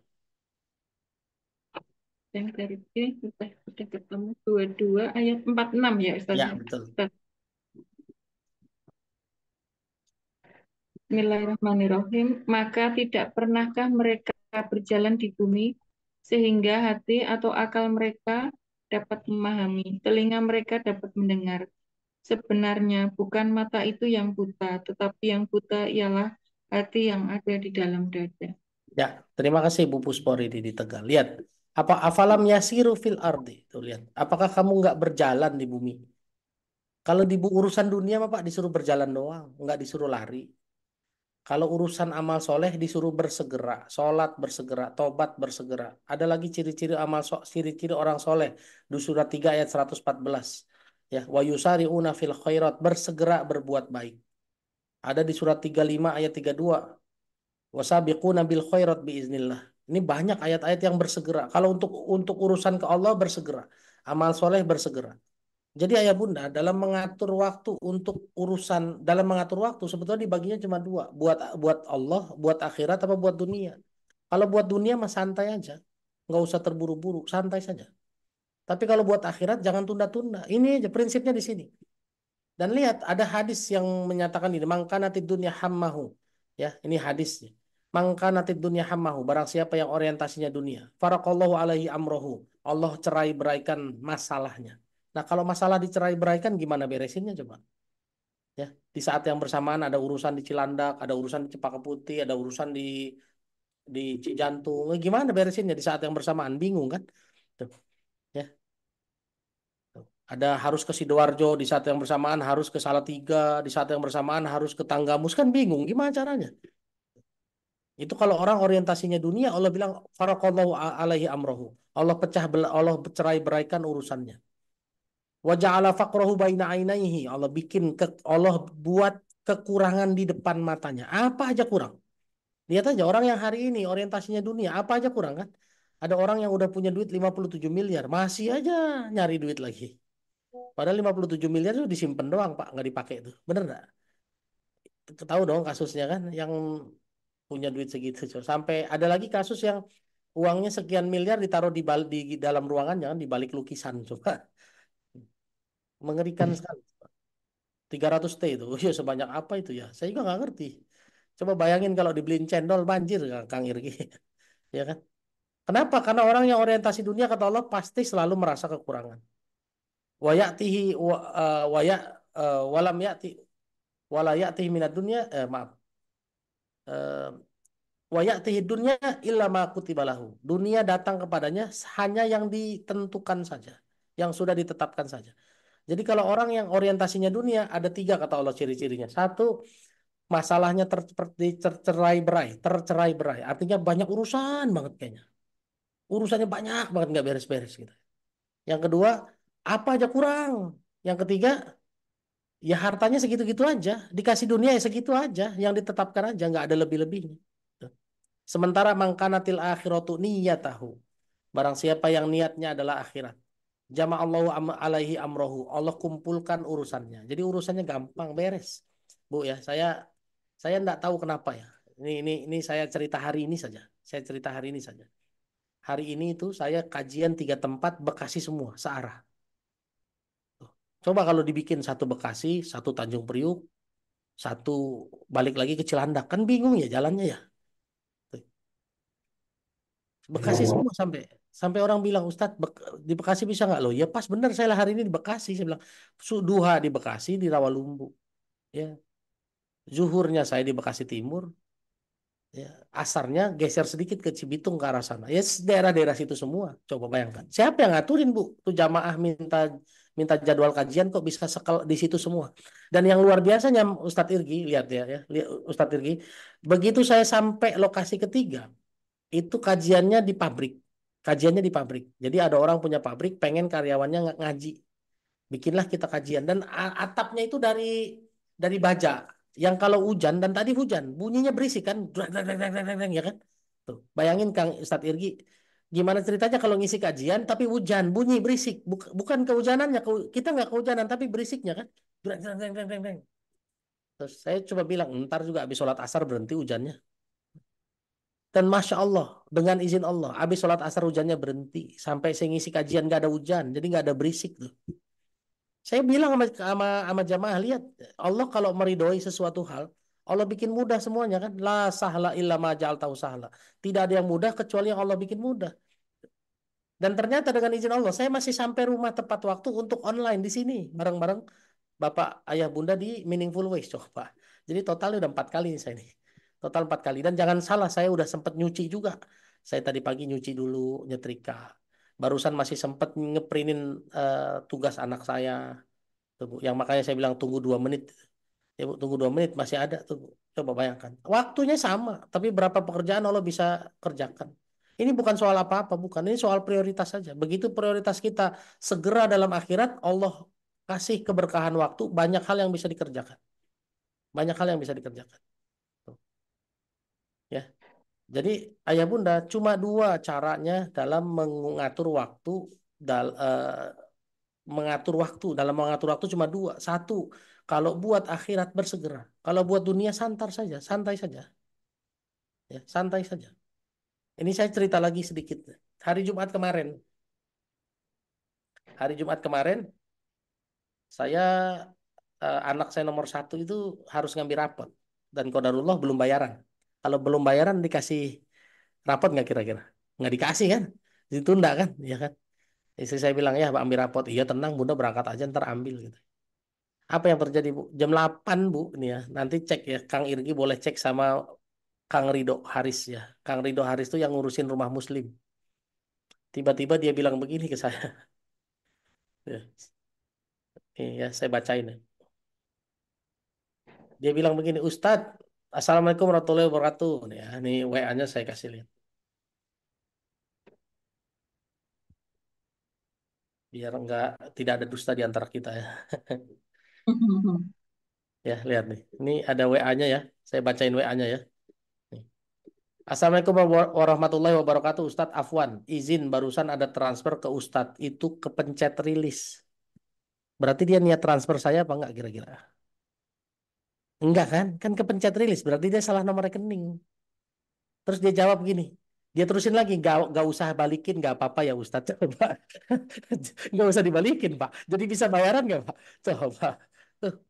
Yang dari B sudah ketemu 22 ayat 46 ya Ustaz. Ya, betul. Bismillahirrahmanirrahim. Maka tidak pernahkah mereka berjalan di bumi sehingga hati atau akal mereka dapat memahami, telinga mereka dapat mendengar. Sebenarnya bukan mata itu yang buta, tetapi yang buta ialah hati yang ada di dalam dada. Ya, terima kasih Bu Puspor ini di Tegal. Lihat, apa afalam yasiru fil ardi? Tuh lihat, apakah kamu nggak berjalan di bumi? Kalau di urusan dunia Pak disuruh berjalan doang, nggak disuruh lari. Kalau urusan amal soleh disuruh bersegera, sholat bersegera, tobat bersegera. Ada lagi ciri-ciri ciri-ciri orang soleh di surat 3 ayat 114. Ya, wa yusari'una fil khairat, bersegera berbuat baik. Ada di surat 35 ayat 32. Wasabiquna bil khairat biiznillah. Ini banyak ayat-ayat yang bersegera. Kalau untuk urusan ke Allah bersegera, amal soleh bersegera. Jadi ayah bunda dalam mengatur waktu untuk dalam mengatur waktu sebetulnya dibaginya cuma dua, buat Allah, buat akhirat, apa buat dunia. Kalau buat dunia mah santai aja, nggak usah terburu-buru, santai saja. Tapi kalau buat akhirat jangan tunda-tunda. Ini aja prinsipnya di sini. Dan lihat ada hadis yang menyatakan ini, mangkanatid dunya hammahu. Ya, ini hadisnya. Mangkanatid dunya hammahu, barang siapa yang orientasinya dunia. Farakallahu alaihi amrohu. Allah cerai beraikan masalahnya. Nah, kalau masalah dicerai beraikan gimana beresinnya coba? Ya, di saat yang bersamaan ada urusan di Cilandak, ada urusan di Cempaka Putih, ada urusan di Cijantung. Gimana beresinnya di saat yang bersamaan? Bingung kan? Tuh. Ya. Ada harus ke Sidoarjo di saat yang bersamaan, harus ke Salatiga di saat yang bersamaan, harus ke Tanggamus, kan bingung gimana caranya? Itu kalau orang orientasinya dunia, Allah bilang farakallahu alaihi amrohu. Allah Allah cerai beraikan urusannya. Wa ja'ala faqrahu baina ainaihi. Allah buat kekurangan di depan matanya. Apa aja kurang? Lihat aja orang yang hari ini orientasinya dunia, apa aja kurang kan? Ada orang yang udah punya duit 57 miliar, masih aja nyari duit lagi. Padahal 57 miliar itu disimpan doang, Pak, nggak dipakai itu. Bener nggak? Tahu dong kasusnya kan, yang punya duit segitu. Sampai ada lagi kasus yang uangnya sekian miliar ditaruh di dalam ruangannya kan, di balik lukisan. Coba, mengerikan sekali. 300 T itu, ya sebanyak apa itu ya? Saya juga nggak ngerti. Coba bayangin kalau dibeliin cendol banjir, Kang Irgi. Ya kan? Kenapa? Karena orang yang orientasi dunia kata Allah pasti selalu merasa kekurangan. Wa ya'tihi wa ya walam ya'ti wala ya'tihi minad dunya maaf. Eh, Wa ya'tihi dunya illa ma kutiba lahu. Dunia datang kepadanya hanya yang ditentukan saja, yang sudah ditetapkan saja. Jadi kalau orang yang orientasinya dunia ada tiga kata Allah ciri-cirinya. Satu, masalahnya tercerai berai. Artinya banyak urusan banget kayaknya. Urusannya banyak banget nggak beres-beres gitu. Yang kedua, apa aja kurang. Yang ketiga, ya hartanya segitu-gitu aja. Dikasih dunia ya segitu aja. Yang ditetapkan aja, nggak ada lebih-lebihnya. Sementara mangkanatil akhiratu niyatahu. Barang siapa yang niatnya adalah akhirat. Jama'allahu alaihi amrohu. Allah kumpulkan urusannya. Jadi urusannya gampang, beres. Bu ya, saya enggak tahu kenapa ya. Ini saya cerita hari ini saja. Saya cerita hari ini saja. Hari ini itu saya kajian 3 tempat Bekasi semua, searah. Coba kalau dibikin satu Bekasi, satu Tanjung Priuk, satu balik lagi ke Cilandak. Kan bingung ya jalannya ya. Bekasi semua sampai orang bilang, Ustadz di Bekasi bisa nggak lo? Ya pas bener saya lah hari ini di Bekasi. Saya bilang, Duha di Bekasi, di Rawalumbu. Ya. Zuhurnya saya di Bekasi Timur. Ya, asarnya geser sedikit ke Cibitung ke arah sana. Ya daerah-daerah situ semua. Coba bayangkan. Siapa yang ngaturin, Bu? Tuh jamaah minta minta jadwal kajian kok bisa sekal di situ semua. Dan yang luar biasanya Ustadz Irgi, lihat ya, lihat Ustadz Irgi, begitu saya sampai lokasi ketiga, itu kajiannya di pabrik. Kajiannya di pabrik. Jadi ada orang punya pabrik pengen karyawannya ngaji. Bikinlah kita kajian dan atapnya itu dari baja yang kalau hujan dan tadi hujan bunyinya berisik kan drang, drang, drang, drang, drang, drang, ya kan tuh bayangin Kang Ustadz Irgi gimana ceritanya kalau ngisi kajian tapi hujan bunyi berisik bukan kehujanannya kita nggak kehujanan tapi berisiknya kan drang, drang, drang, drang, drang, drang. Terus saya coba bilang ntar juga habis sholat asar berhenti hujannya dan masya Allah dengan izin Allah habis sholat asar hujannya berhenti sampai saya ngisi kajian nggak ada hujan jadi nggak ada berisik tuh. Saya bilang sama jamaah, lihat Allah kalau meridhoi sesuatu hal, Allah bikin mudah semuanya kan. La sahla illa ma ja'altahu sahla. Tidak ada yang mudah kecuali yang Allah bikin mudah. Dan ternyata dengan izin Allah, saya masih sampai rumah tepat waktu untuk online di sini bareng-bareng Bapak Ayah Bunda di Meaningful Ways coba. Jadi totalnya udah 4 kali nih saya ini. Total 4 kali dan jangan salah saya udah sempet nyuci juga. Saya tadi pagi nyuci dulu, nyetrika. Barusan masih sempet ngeprintin tugas anak saya. Tuh, Bu. Yang makanya saya bilang tunggu 2 menit. Ya, Bu, tunggu 2 menit masih ada tuh, Bu. Coba bayangkan. Waktunya sama, tapi berapa pekerjaan Allah bisa kerjakan. Ini bukan soal apa-apa, bukan. Ini soal prioritas saja. Begitu prioritas kita segera dalam akhirat, Allah kasih keberkahan waktu, banyak hal yang bisa dikerjakan. Banyak hal yang bisa dikerjakan. Tuh. Ya. Jadi ayah bunda cuma 2 caranya dalam mengatur waktu mengatur waktu. Dalam mengatur waktu cuma 2. Satu, kalau buat akhirat bersegera. Kalau buat dunia santar saja, santai saja. Ya, santai saja. Ini saya cerita lagi sedikit. Hari Jumat kemarin. Hari Jumat kemarin, saya anak saya nomor 1 itu harus ngambil rapot. Dan qadarullah belum bayaran. Kalau belum bayaran dikasih rapot nggak kira-kira? Nggak dikasih kan? Ditunda kan? Ya kan? Istri saya bilang, ya ambil rapot. Iya tenang, bunda berangkat aja ntar ambil gitu. Apa yang terjadi, Bu? Jam 8, Bu, ini ya. Nanti cek ya, Kang Irgi boleh cek sama Kang Rido Haris ya. Kang Rido Haris itu yang ngurusin rumah Muslim. Tiba-tiba dia bilang begini ke saya. Ya, ini ya, saya bacain ya. Dia bilang begini, Ustadz, Assalamualaikum warahmatullahi wabarakatuh. Nih ya, ini WA-nya saya kasih lihat. biar tidak ada dusta di antara kita ya. Ya, lihat nih. Ini ada WA-nya ya. Saya bacain WA-nya ya. Nih. Assalamualaikum warahmatullahi wabarakatuh. Ustadz Afwan, izin barusan ada transfer ke Ustadz. Itu kepencet rilis. Berarti dia niat transfer saya apa enggak kira-kira? Enggak kan? Kan kepencet rilis. Berarti dia salah nomor rekening. Terus dia jawab gini. Dia terusin lagi. Gak usah balikin. Gak apa-apa ya Ustadz. Coba. Nggak usah dibalikin Pak. Jadi bisa bayaran nggak Pak? Coba. Tuh.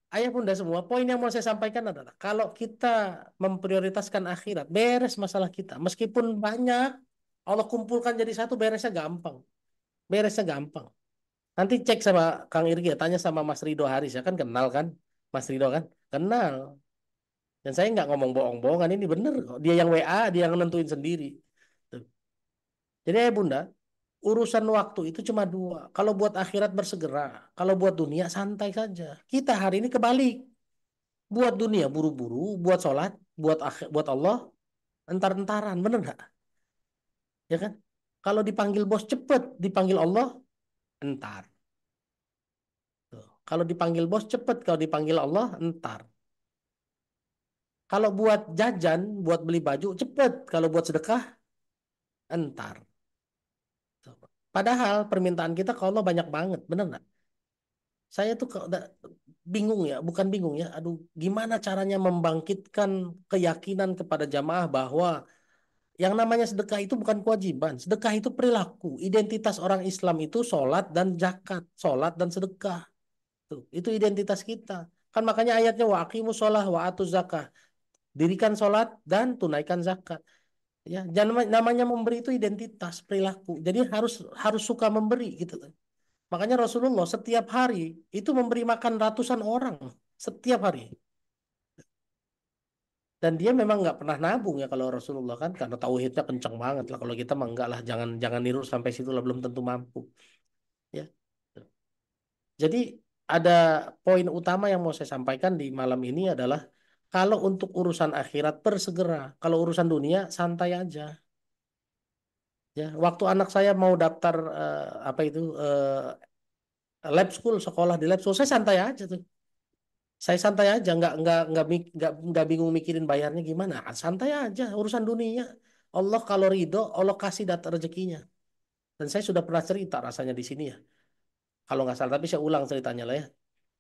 Ayah bunda semua, poin yang mau saya sampaikan adalah kalau kita memprioritaskan akhirat, beres masalah kita. Meskipun banyak, Allah kumpulkan jadi satu, beresnya gampang. Beresnya gampang. Nanti cek sama Kang Irgi, ya, tanya sama Mas Rido Haris, ya kan kenal kan? Mas Rido kan? Kenal. Dan saya nggak ngomong bohong-bohongan, ini bener kok. Dia yang WA, dia yang nentuin sendiri. Tuh. Jadi ayah bunda, urusan waktu itu cuma dua. Kalau buat akhirat bersegera, kalau buat dunia santai saja. Kita hari ini kebalik. Buat dunia buru-buru, buat sholat, buat Allah, entar-entaran, bener nggak? Ya kan? Kalau dipanggil bos cepet, dipanggil Allah entar. Tuh. Kalau dipanggil bos cepet, kalau dipanggil Allah entar. Kalau buat jajan, buat beli baju cepet, kalau buat sedekah entar. Tuh. Padahal permintaan kita ke Allah banyak banget, bener nggak? Saya tuh bingung ya, bukan bingung ya. Aduh, gimana caranya membangkitkan keyakinan kepada jamaah bahwa yang namanya sedekah itu bukan kewajiban. Sedekah itu perilaku. Identitas orang Islam itu sholat dan zakat. Sholat dan sedekah. Tuh, itu identitas kita. Kan makanya ayatnya wa aqimus sholah wa atuz zakah. Dirikan sholat dan tunaikan zakat. Ya, jangan namanya memberi itu identitas, perilaku. Jadi harus suka memberi gitu. Makanya Rasulullah setiap hari itu memberi makan ratusan orang. Setiap hari. Dan dia memang nggak pernah nabung ya kalau Rasulullah kan karena tauhidnya kencang banget lah. Kalau kita mah enggak lah, jangan niru sampai situ lah, belum tentu mampu. Ya. Jadi ada poin utama yang mau saya sampaikan di malam ini adalah kalau untuk urusan akhirat bersegera, kalau urusan dunia santai aja. Ya, waktu anak saya mau daftar apa itu lab school, sekolah di lab school, saya santai aja tuh. Saya santai aja, nggak bingung mikirin bayarnya gimana. Santai aja, urusan dunia. Allah kalau ridho, Allah kasih data rezekinya. Dan saya sudah pernah cerita rasanya di sini ya. Kalau nggak salah, tapi saya ulang ceritanya lah ya.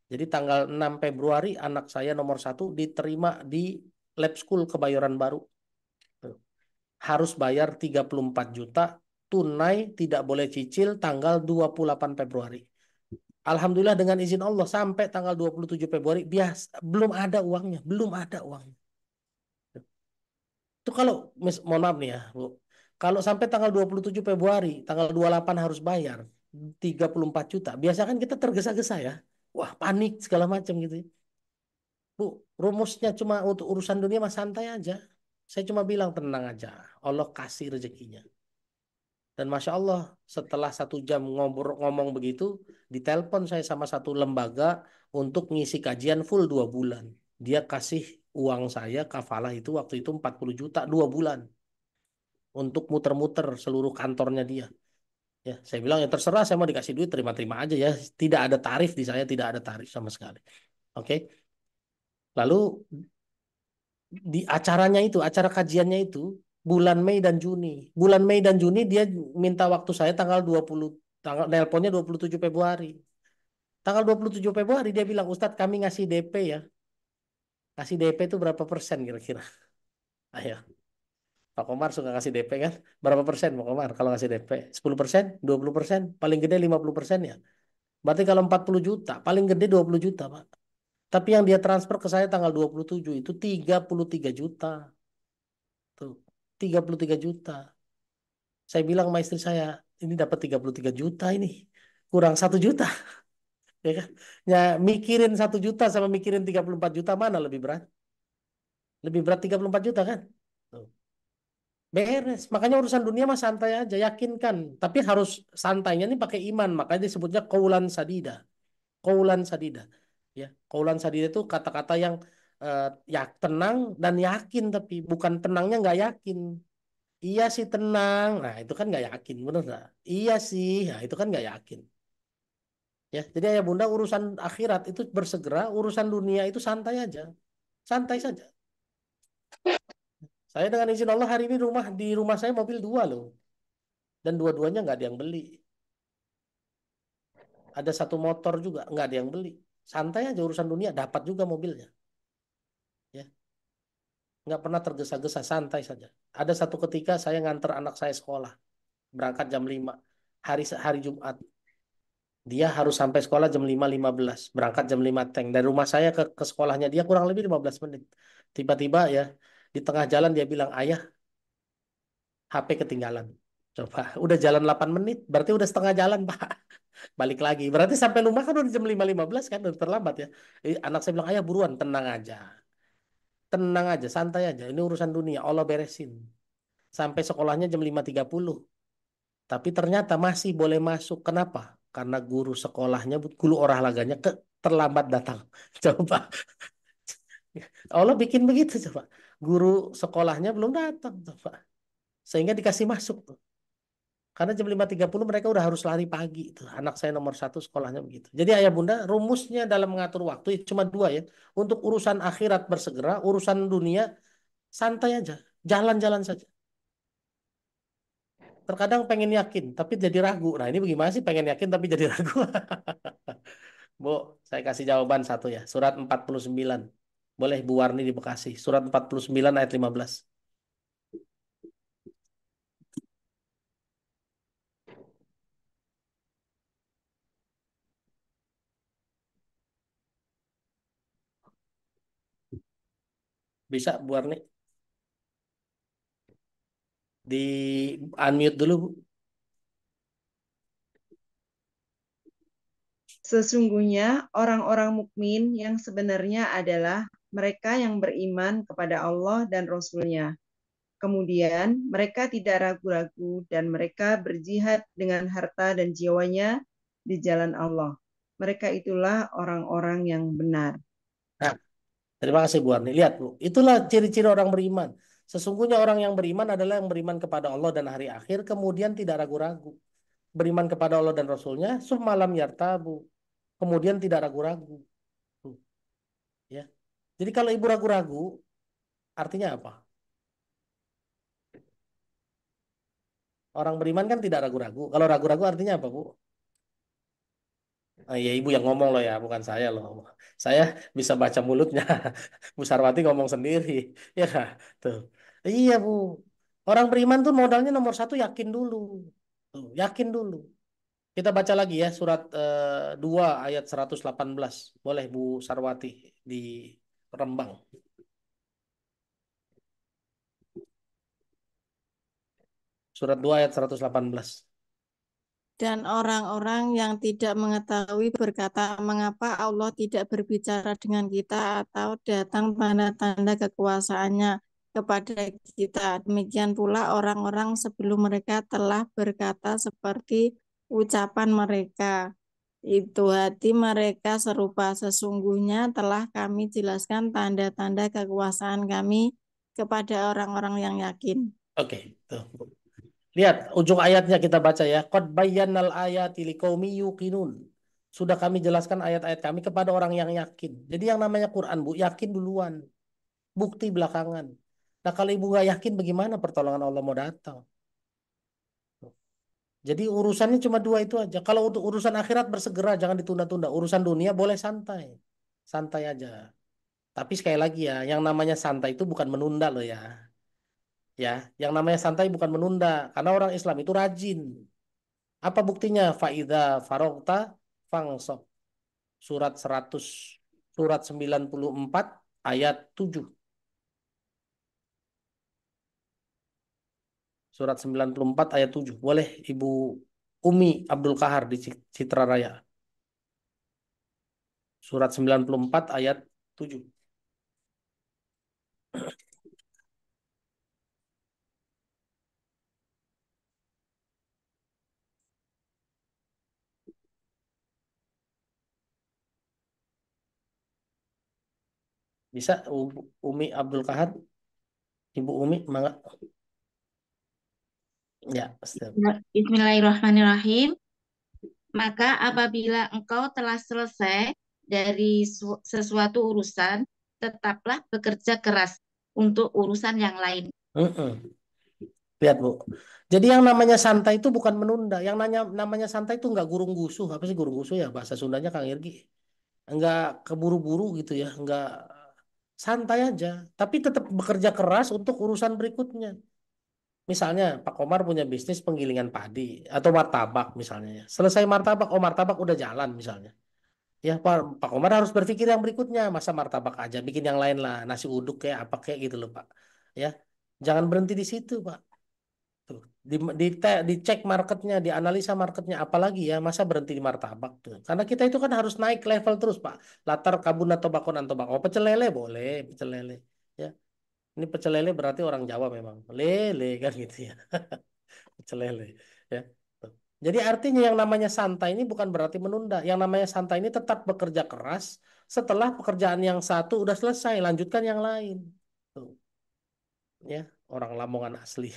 Jadi tanggal 6 Februari anak saya nomor 1 diterima di lab school Kebayoran Baru. Harus bayar 34 juta, tunai, tidak boleh cicil tanggal 28 Februari. Alhamdulillah dengan izin Allah sampai tanggal 27 Februari belum ada uangnya, belum ada uangnya. Itu kalau mohon maaf nih ya, Bu. Kalau sampai tanggal 27 Februari, tanggal 28 harus bayar 34 juta. Biasa kan kita tergesa-gesa ya. Wah, panik segala macam gitu. Bu, rumusnya cuma untuk urusan dunia mah santai aja. Saya cuma bilang tenang aja. Allah kasih rezekinya. Dan Masya Allah, setelah 1 jam ngomong begitu, ditelepon saya sama satu lembaga untuk ngisi kajian full 2 bulan. Dia kasih uang saya, kafalah itu waktu itu 40 juta 2 bulan. Untuk muter-muter seluruh kantornya dia. Ya, saya bilang ya terserah, saya mau dikasih duit, terima-terima aja ya. Tidak ada tarif di saya, tidak ada tarif sama sekali. Oke. Lalu di acaranya itu, acara kajiannya itu, bulan Mei dan Juni. Bulan Mei dan Juni dia minta waktu saya tanggal 20, nelponnya 27 Februari. Tanggal 27 Februari dia bilang, Ustadz kami ngasih DP ya. Kasih DP itu berapa persen kira-kira? Ayo. Pak Komar suka ngasih DP kan? Berapa persen Pak Komar kalau ngasih DP? 10%? 20%? Paling gede 50% ya? Berarti kalau 40 juta, paling gede 20 juta Pak. Tapi yang dia transfer ke saya tanggal 27 itu 33 juta. Tuh, 33 juta. Saya bilang sama istri saya, ini dapat 33 juta ini. Kurang 1 juta. Ya kan? Ya, mikirin 1 juta sama mikirin 34 juta mana lebih berat? Lebih berat 34 juta kan? Tuh. Beres. Makanya urusan dunia mah santai aja, yakinkan. Tapi harus santainya ini pakai iman. Makanya disebutnya qaulan sadida. Qaulan sadida. Ya, qaulan sadida itu kata-kata yang ya tenang dan yakin, tapi bukan tenangnya nggak yakin. Iya sih tenang. Nah itu kan nggak yakin, bener nggak? Iya sih, nah itu kan nggak yakin. Ya, jadi ayah bunda urusan akhirat itu bersegera, urusan dunia itu santai aja, santai saja. Saya dengan izin Allah hari ini di rumah saya mobil dua loh, dan dua-duanya nggak ada yang beli. Ada satu motor juga nggak ada yang beli. Santai aja urusan dunia, dapat juga mobilnya. Ya, nggak pernah tergesa-gesa, santai saja. Ada satu ketika saya nganter anak saya sekolah, berangkat jam 5 hari hari Jumat. Dia harus sampai sekolah jam 5.15, berangkat jam 5 teng. Dari rumah saya ke sekolahnya dia kurang lebih 15 menit. Tiba-tiba ya, di tengah jalan dia bilang, "Ayah, HP ketinggalan." Coba, udah jalan 8 menit, berarti udah setengah jalan, Pak. Balik lagi. Berarti sampai rumah kan udah jam 5.15 kan, udah terlambat ya. Anak saya bilang, "Ayah buruan, tenang aja. Tenang aja, santai aja. Ini urusan dunia, Allah beresin." Sampai sekolahnya jam 5.30. Tapi ternyata masih boleh masuk. Kenapa? Karena guru sekolahnya, guru olahraganya terlambat datang. Coba. Allah bikin begitu coba. Guru sekolahnya belum datang coba. Sehingga dikasih masuk tuh. Karena jam 5.30 mereka udah harus lari pagi tuh. Anak saya nomor satu sekolahnya begitu. Jadi ayah bunda rumusnya dalam mengatur waktu ya cuma dua ya. Untuk urusan akhirat bersegera, urusan dunia santai aja. Jalan-jalan saja. Terkadang pengen yakin, tapi jadi ragu. Nah ini bagaimana sih pengen yakin tapi jadi ragu? Bu, saya kasih jawaban satu ya. Surat 49. Boleh Bu Warni di Bekasi. Surat 49 ayat 15. Bisa Bu Warni? Di unmute dulu Bu. Sesungguhnya orang-orang mukmin yang sebenarnya adalah mereka yang beriman kepada Allah dan Rasul-Nya. Kemudian mereka tidak ragu-ragu dan mereka berjihad dengan harta dan jiwanya di jalan Allah. Mereka itulah orang-orang yang benar. Nah, terima kasih Bu Warni. Lihat Bu, itulah ciri-ciri orang beriman. Sesungguhnya orang yang beriman adalah yang beriman kepada Allah dan hari akhir, kemudian tidak ragu-ragu. Beriman kepada Allah dan Rasulnya, semalam yartabu. Kemudian tidak ragu-ragu. Tuh, ya. Jadi kalau ibu ragu-ragu, artinya apa? Orang beriman kan tidak ragu-ragu. Kalau ragu-ragu artinya apa, Bu? Ya ibu yang ngomong loh ya, bukan saya loh. Saya bisa baca mulutnya. Bu Sarwati ngomong sendiri. Ya, tuh. Iya, Bu. Orang beriman tuh modalnya nomor satu yakin dulu. Tuh, yakin dulu. Kita baca lagi ya surat 2 ayat 118. Boleh Bu Sarwati di Rembang. Surat 2 ayat 118. Dan orang-orang yang tidak mengetahui berkata, mengapa Allah tidak berbicara dengan kita atau datang tanda-tanda kekuasaannya kepada kita. Demikian pula orang-orang sebelum mereka telah berkata seperti ucapan mereka. Itu hati mereka serupa. Sesungguhnya telah kami jelaskan tanda-tanda kekuasaan kami kepada orang-orang yang yakin. Oke, tuh. Lihat ujung ayatnya kita baca ya. Qad bayyannal ayati liqaumi yuqinun. Sudah kami jelaskan ayat-ayat kami kepada orang yang yakin. Jadi yang namanya Quran, Bu, yakin duluan. Bukti belakangan. Nah, kalau ibu nggak yakin bagaimana pertolongan Allah mau datang? Jadi urusannya cuma dua itu aja. Kalau untuk urusan akhirat bersegera, jangan ditunda-tunda. Urusan dunia boleh santai. Santai aja. Tapi sekali lagi ya, yang namanya santai itu bukan menunda loh ya. Ya, yang namanya santai bukan menunda. Karena orang Islam itu rajin. Apa buktinya? Faida farogta fangsob. Surat 100, surat 94 ayat 7. Surat 94 ayat 7. Boleh Ibu Umi Abdul Kahar di Citra Raya. Surat 94 ayat 7. Bisa Umi Abdul Kahar? Ibu Umi, mangga. Ya, Ustaz. Bismillahirrahmanirrahim. Maka apabila engkau telah selesai dari sesuatu urusan, tetaplah bekerja keras untuk urusan yang lain. Mm-mm. Lihat Bu. Jadi yang namanya santai itu bukan menunda. Yang namanya santai itu nggak gurung gusuh. Apa sih gurung gusuh ya? Bahasa Sundanya Kang Irgi. Nggak keburu-buru gitu ya. Nggak santai aja. Tapi tetap bekerja keras untuk urusan berikutnya. Misalnya Pak Komar punya bisnis penggilingan padi atau martabak misalnya ya. Selesai martabak, oh martabak udah jalan misalnya. Ya Pak Komar harus berpikir yang berikutnya. Masa martabak aja, bikin yang lain lah. Nasi uduk kayak apa kayak gitu loh Pak. Ya, jangan berhenti di situ Pak. Tuh, dicek marketnya, dianalisa marketnya, apalagi ya, masa berhenti di martabak tuh. Karena kita itu kan harus naik level terus, Pak. Latar kabun atau bakon atau bakon. Oh, pecel lele boleh, pecel lele. Ya, ini pecel lele berarti orang Jawa memang. Lele kan gitu ya, pecel lele. Ya. Tuh. Jadi artinya yang namanya santai ini bukan berarti menunda. Yang namanya santai ini tetap bekerja keras setelah pekerjaan yang satu udah selesai, lanjutkan yang lain. Tuh. Ya, orang Lamongan asli.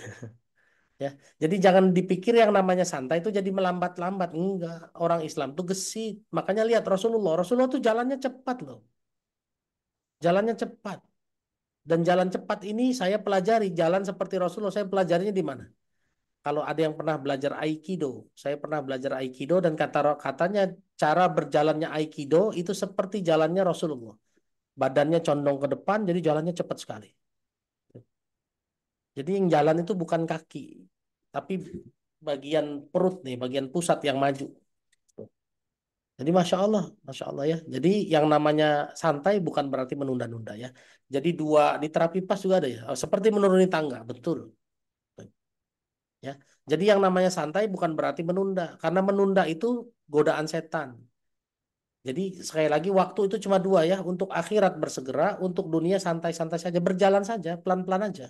Ya, jadi jangan dipikir yang namanya santai itu jadi melambat-lambat. Enggak, orang Islam tuh gesit. Makanya lihat Rasulullah tuh jalannya cepat loh. Jalannya cepat. Dan jalan cepat ini saya pelajari, jalan seperti Rasulullah saya pelajarinya di mana? Kalau ada yang pernah belajar Aikido, saya pernah belajar Aikido dan katanya cara berjalannya Aikido itu seperti jalannya Rasulullah. Badannya condong ke depan, jadi jalannya cepat sekali. Jadi yang jalan itu bukan kaki, tapi bagian perut nih, bagian pusat yang maju. Jadi Masya Allah ya. Jadi yang namanya santai bukan berarti menunda-nunda ya. Jadi dua di terapi pas juga ada ya. Seperti menuruni tangga, betul. Ya. Jadi yang namanya santai bukan berarti menunda, karena menunda itu godaan setan. Jadi sekali lagi waktu itu cuma dua ya, untuk akhirat bersegera, untuk dunia santai-santai saja, berjalan saja, pelan-pelan aja.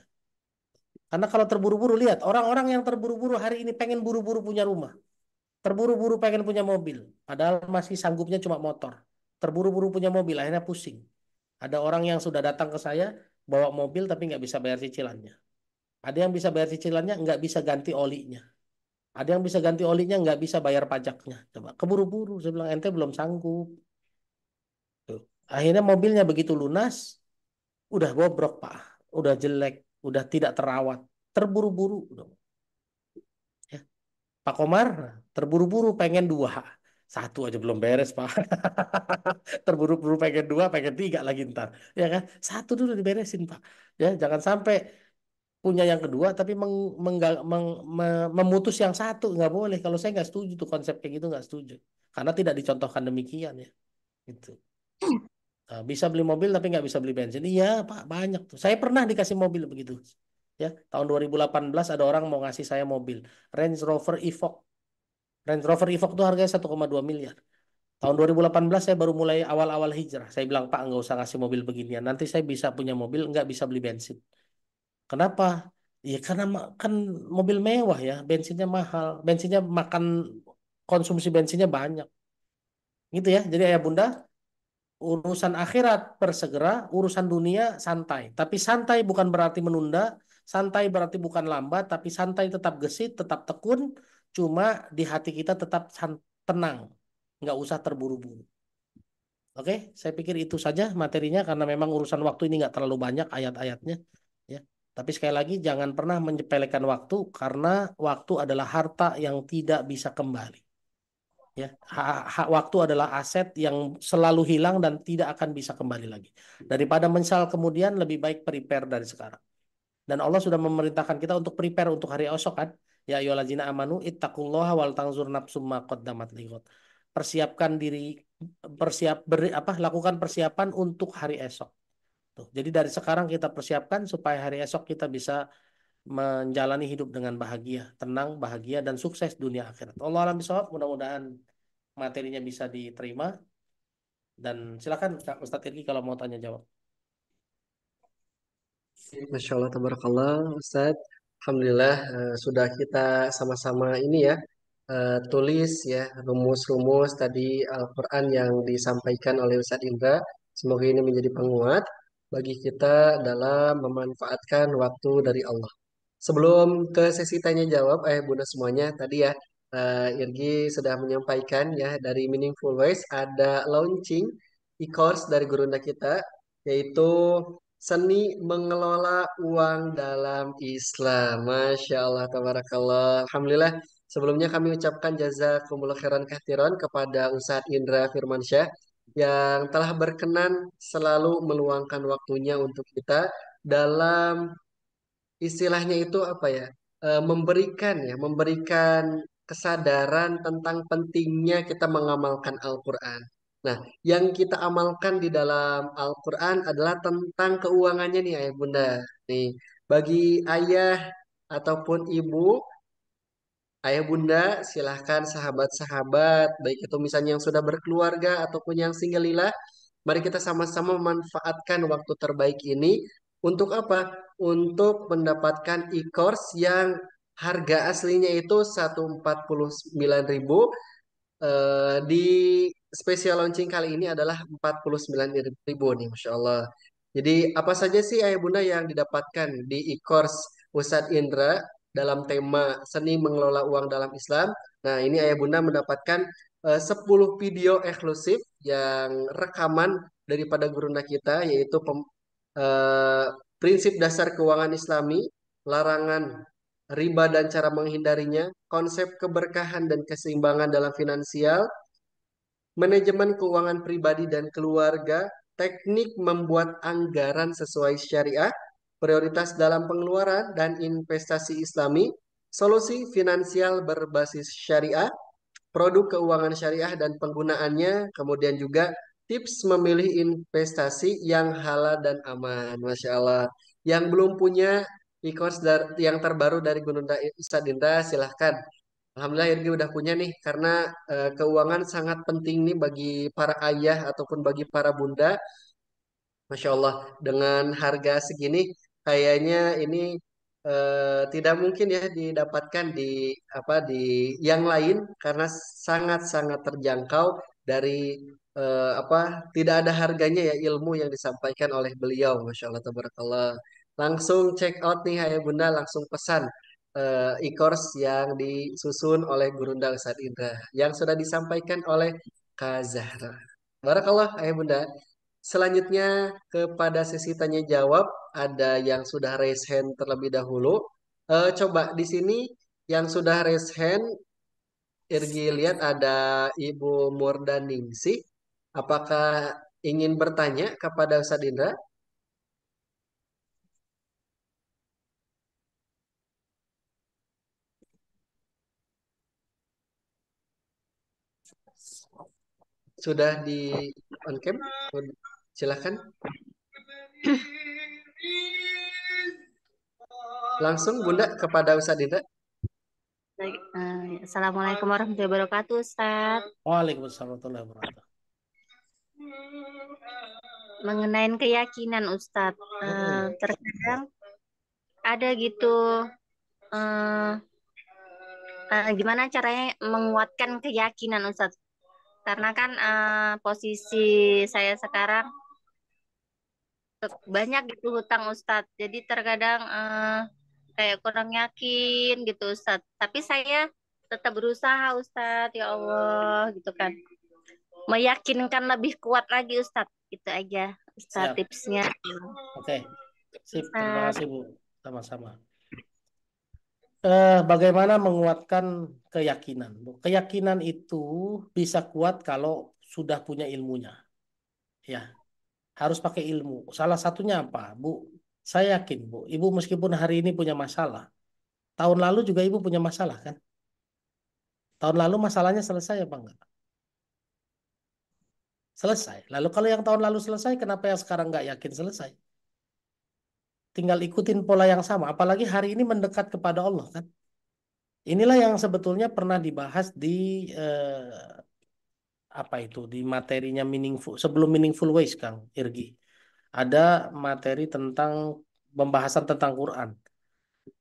Karena kalau terburu-buru lihat orang-orang yang terburu-buru hari ini pengen buru-buru punya rumah. Terburu-buru pengen punya mobil, padahal masih sanggupnya cuma motor. Terburu-buru punya mobil, akhirnya pusing. Ada orang yang sudah datang ke saya, bawa mobil tapi nggak bisa bayar cicilannya. Ada yang bisa bayar cicilannya, nggak bisa ganti olinya. Ada yang bisa ganti olinya, nggak bisa bayar pajaknya. Coba, keburu-buru, saya bilang, ente belum sanggup. Tuh. Akhirnya mobilnya begitu lunas, udah bobrok Pak. Udah jelek, udah tidak terawat. Terburu-buru. Pak Komar terburu-buru pengen dua. Satu aja belum beres, Pak. Terburu-buru pengen dua, pengen tiga lagi ntar. Ya kan? Satu dulu diberesin, Pak. Ya, jangan sampai punya yang kedua tapi memutus yang satu. Nggak boleh. Kalau saya nggak setuju tuh konsep kayak gitu, nggak setuju. Karena tidak dicontohkan demikian ya. Gitu. Nah, bisa beli mobil tapi nggak bisa beli bensin. Iya, Pak, banyak tuh. Saya pernah dikasih mobil begitu. Ya, tahun 2018 ada orang mau ngasih saya mobil Range Rover Evoque. Range Rover Evoque itu harganya 1,2 miliar. Tahun 2018 saya baru mulai awal-awal hijrah. Saya bilang, Pak, nggak usah ngasih mobil beginian. Nanti saya bisa punya mobil, nggak bisa beli bensin. Kenapa? Ya karena kan mobil mewah ya, bensinnya mahal. Bensinnya makan, konsumsi bensinnya banyak. Gitu ya. Jadi ayah bunda, urusan akhirat bersegera, urusan dunia santai. Tapi santai bukan berarti menunda, santai berarti bukan lambat, tapi santai tetap gesit, tetap tekun, cuma di hati kita tetap tenang, nggak usah terburu-buru. Oke, saya pikir itu saja materinya karena memang urusan waktu ini nggak terlalu banyak ayat-ayatnya, ya. Tapi sekali lagi jangan pernah menyepelekan waktu karena waktu adalah harta yang tidak bisa kembali. Ya, waktu adalah aset yang selalu hilang dan tidak akan bisa kembali lagi. Daripada menyesal kemudian lebih baik prepare dari sekarang. Dan Allah sudah memerintahkan kita untuk prepare untuk hari esok kan. Ya ayyuhallazina amanu ittaqullaha wal tanzur nafsum ma qaddamat lighad. Persiapkan diri, lakukan persiapan untuk hari esok. Tuh. Jadi dari sekarang kita persiapkan supaya hari esok kita bisa menjalani hidup dengan bahagia, tenang, bahagia dan sukses dunia akhirat. Allah alam bisawab, mudah-mudahan materinya bisa diterima. Dan silakan Kak Ustadz Irgi kalau mau tanya jawab. Masya Allah, tabarakallah, Ustaz. Alhamdulillah, sudah kita sama-sama ini ya, tulis ya rumus-rumus tadi Al-Quran yang disampaikan oleh Ustadz Indra. Semoga ini menjadi penguat bagi kita dalam memanfaatkan waktu dari Allah. Sebelum ke sesi tanya jawab, Bunda semuanya tadi ya, Irgi sudah menyampaikan ya dari Meaningful Ways ada launching e-course dari gurunda kita, yaitu seni mengelola uang dalam Islam. Masya Allah, tabarakallah. Alhamdulillah. Sebelumnya kami ucapkan jazakumullah khairan kathiron kepada Ustadz Indra Firmansyah yang telah berkenan selalu meluangkan waktunya untuk kita dalam istilahnya itu apa ya? Memberikan ya, memberikan kesadaran tentang pentingnya kita mengamalkan Al-Qur'an. Nah, yang kita amalkan di dalam Al-Qur'an adalah tentang keuangannya nih Ayah Bunda. Nih, bagi ayah ataupun ibu, ayah bunda, silahkan sahabat-sahabat, baik itu misalnya yang sudah berkeluarga ataupun yang singgalilah, mari kita sama-sama memanfaatkan waktu terbaik ini untuk apa? Untuk mendapatkan e-course yang harga aslinya itu 149.000, di special launching kali ini adalah 49.000 nih, Masya Allah. Jadi apa saja sih Ayah Bunda yang didapatkan di e-course Ustadz Indra dalam tema seni mengelola uang dalam Islam? Nah ini Ayah Bunda mendapatkan 10 video eksklusif yang rekaman daripada gurunda kita, yaitu eh, prinsip dasar keuangan Islami, larangan riba dan cara menghindarinya, konsep keberkahan dan keseimbangan dalam finansial, manajemen keuangan pribadi dan keluarga, teknik membuat anggaran sesuai syariah, prioritas dalam pengeluaran dan investasi Islami, solusi finansial berbasis syariah, produk keuangan syariah dan penggunaannya, kemudian juga tips memilih investasi yang halal dan aman. Masya Allah. Yang belum punya e-course yang terbaru dari Gununda Ustadz Indra, silahkan. Alhamdulillah Irgi udah punya nih, karena keuangan sangat penting nih bagi para ayah ataupun bagi para bunda. Masya Allah, dengan harga segini kayaknya ini tidak mungkin ya didapatkan di apa di yang lain, karena sangat-sangat terjangkau dari apa tidak ada harganya ya ilmu yang disampaikan oleh beliau. Masya Allah, tabarakallah. Langsung check out nih Ayah Bunda, langsung pesan e-course yang disusun oleh Gurunda Ustadz Indra yang sudah disampaikan oleh Kak Zahra. Barakallah Ayah Bunda. Selanjutnya kepada sesi tanya jawab, ada yang sudah raise hand terlebih dahulu. Coba di sini yang sudah raise hand, Irgi lihat ada Ibu Murdaningsih. Apakah ingin bertanya kepada Ustadz Indra? Sudah di on cam? Silahkan. Langsung Bunda kepada Ustadz Indra. Baik, Assalamualaikum warahmatullahi wabarakatuh, Ustaz. Waalaikumsalam warahmatullahi wabarakatuh. Mengenai keyakinan, Ustadz, terkadang ada gitu, gimana caranya menguatkan keyakinan, Ustadz? Karena kan posisi saya sekarang banyak gitu hutang, Ustadz. Jadi terkadang kayak kurang yakin gitu, Ustadz. Tapi saya tetap berusaha, Ustadz. Ya Allah, gitu kan. Meyakinkan lebih kuat lagi, Ustadz. Itu aja, Ustadz, Siap. tipsnya. Oke. Sip, terima Ustadz. kasih Bu. Sama-sama. Bagaimana menguatkan keyakinan, Bu? Keyakinan itu bisa kuat kalau sudah punya ilmunya. Ya, harus pakai ilmu. Salah satunya apa, Bu? Saya yakin, Bu, Ibu meskipun hari ini punya masalah, tahun lalu juga Ibu punya masalah, kan? Tahun lalu masalahnya selesai apa enggak? Selesai. Lalu kalau yang tahun lalu selesai, kenapa yang sekarang nggak yakin selesai? Tinggal ikutin pola yang sama. Apalagi hari ini mendekat kepada Allah, kan? Inilah yang sebetulnya pernah dibahas di apa itu, di materinya meaningful, sebelum Meaningful Ways, Kang Irgi. Ada materi tentang pembahasan tentang Quran.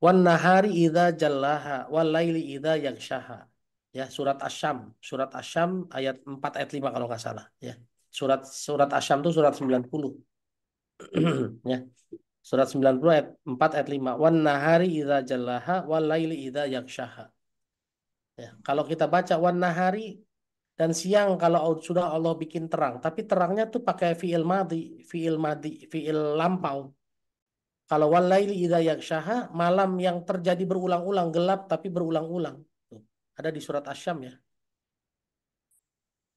Wan nahari idza jallaha wal laili idza yaghshaha. Ya, surat Asyam ayat 4 ayat 5 kalau nggak salah, ya. Surat Asyam itu surat 90. Ya. Surat 90 ayat 4 ayat 5. Wan nahari idza jallaha wal laili idza yaghshaha. Ya, kalau kita baca wan nahari dan siang kalau sudah Allah bikin terang, tapi terangnya tuh pakai fiil lampau. Kalau wal laili idza yaghshaha, malam yang terjadi berulang-ulang, gelap tapi berulang-ulang. Tuh, ada di surat Asy-Syam ya.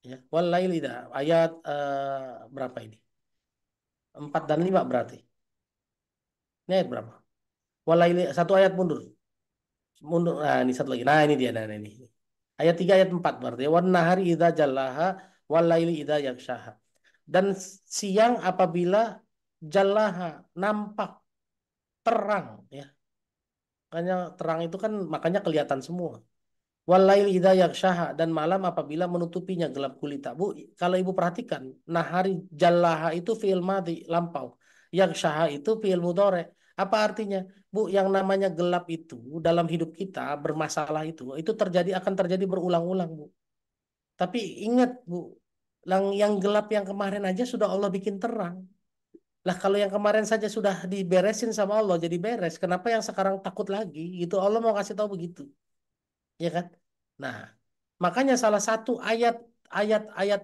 Ya, wal laili ayat berapa ini? 4 dan 5 berarti. Ini ayat berapa? Wal laili satu ayat mundur. Mundur. Nah, ini satu lagi. Nah, ini dia. Nah, ini. Ayat 3 ayat 4 berarti. Wan nahari idza jallaha wal laili idza yaghshaha. Dan siang apabila jallaha nampak terang ya. Makanya terang itu kan makanya kelihatan semua. Wal laili idza yaghshaha dan malam apabila menutupinya gelap gulita. Bu, kalau Ibu perhatikan, nahari jallaha itu fi'il madhi lampau. Yaghshaha itu fi'il mudhari. Apa artinya? Bu, yang namanya gelap itu dalam hidup kita bermasalah itu terjadi akan terjadi berulang-ulang, Bu. Tapi ingat, Bu, yang gelap yang kemarin aja sudah Allah bikin terang. Lah kalau yang kemarin saja sudah diberesin sama Allah jadi beres, kenapa yang sekarang takut lagi? Itu Allah mau kasih tahu begitu. Ya kan? Nah, makanya salah satu ayat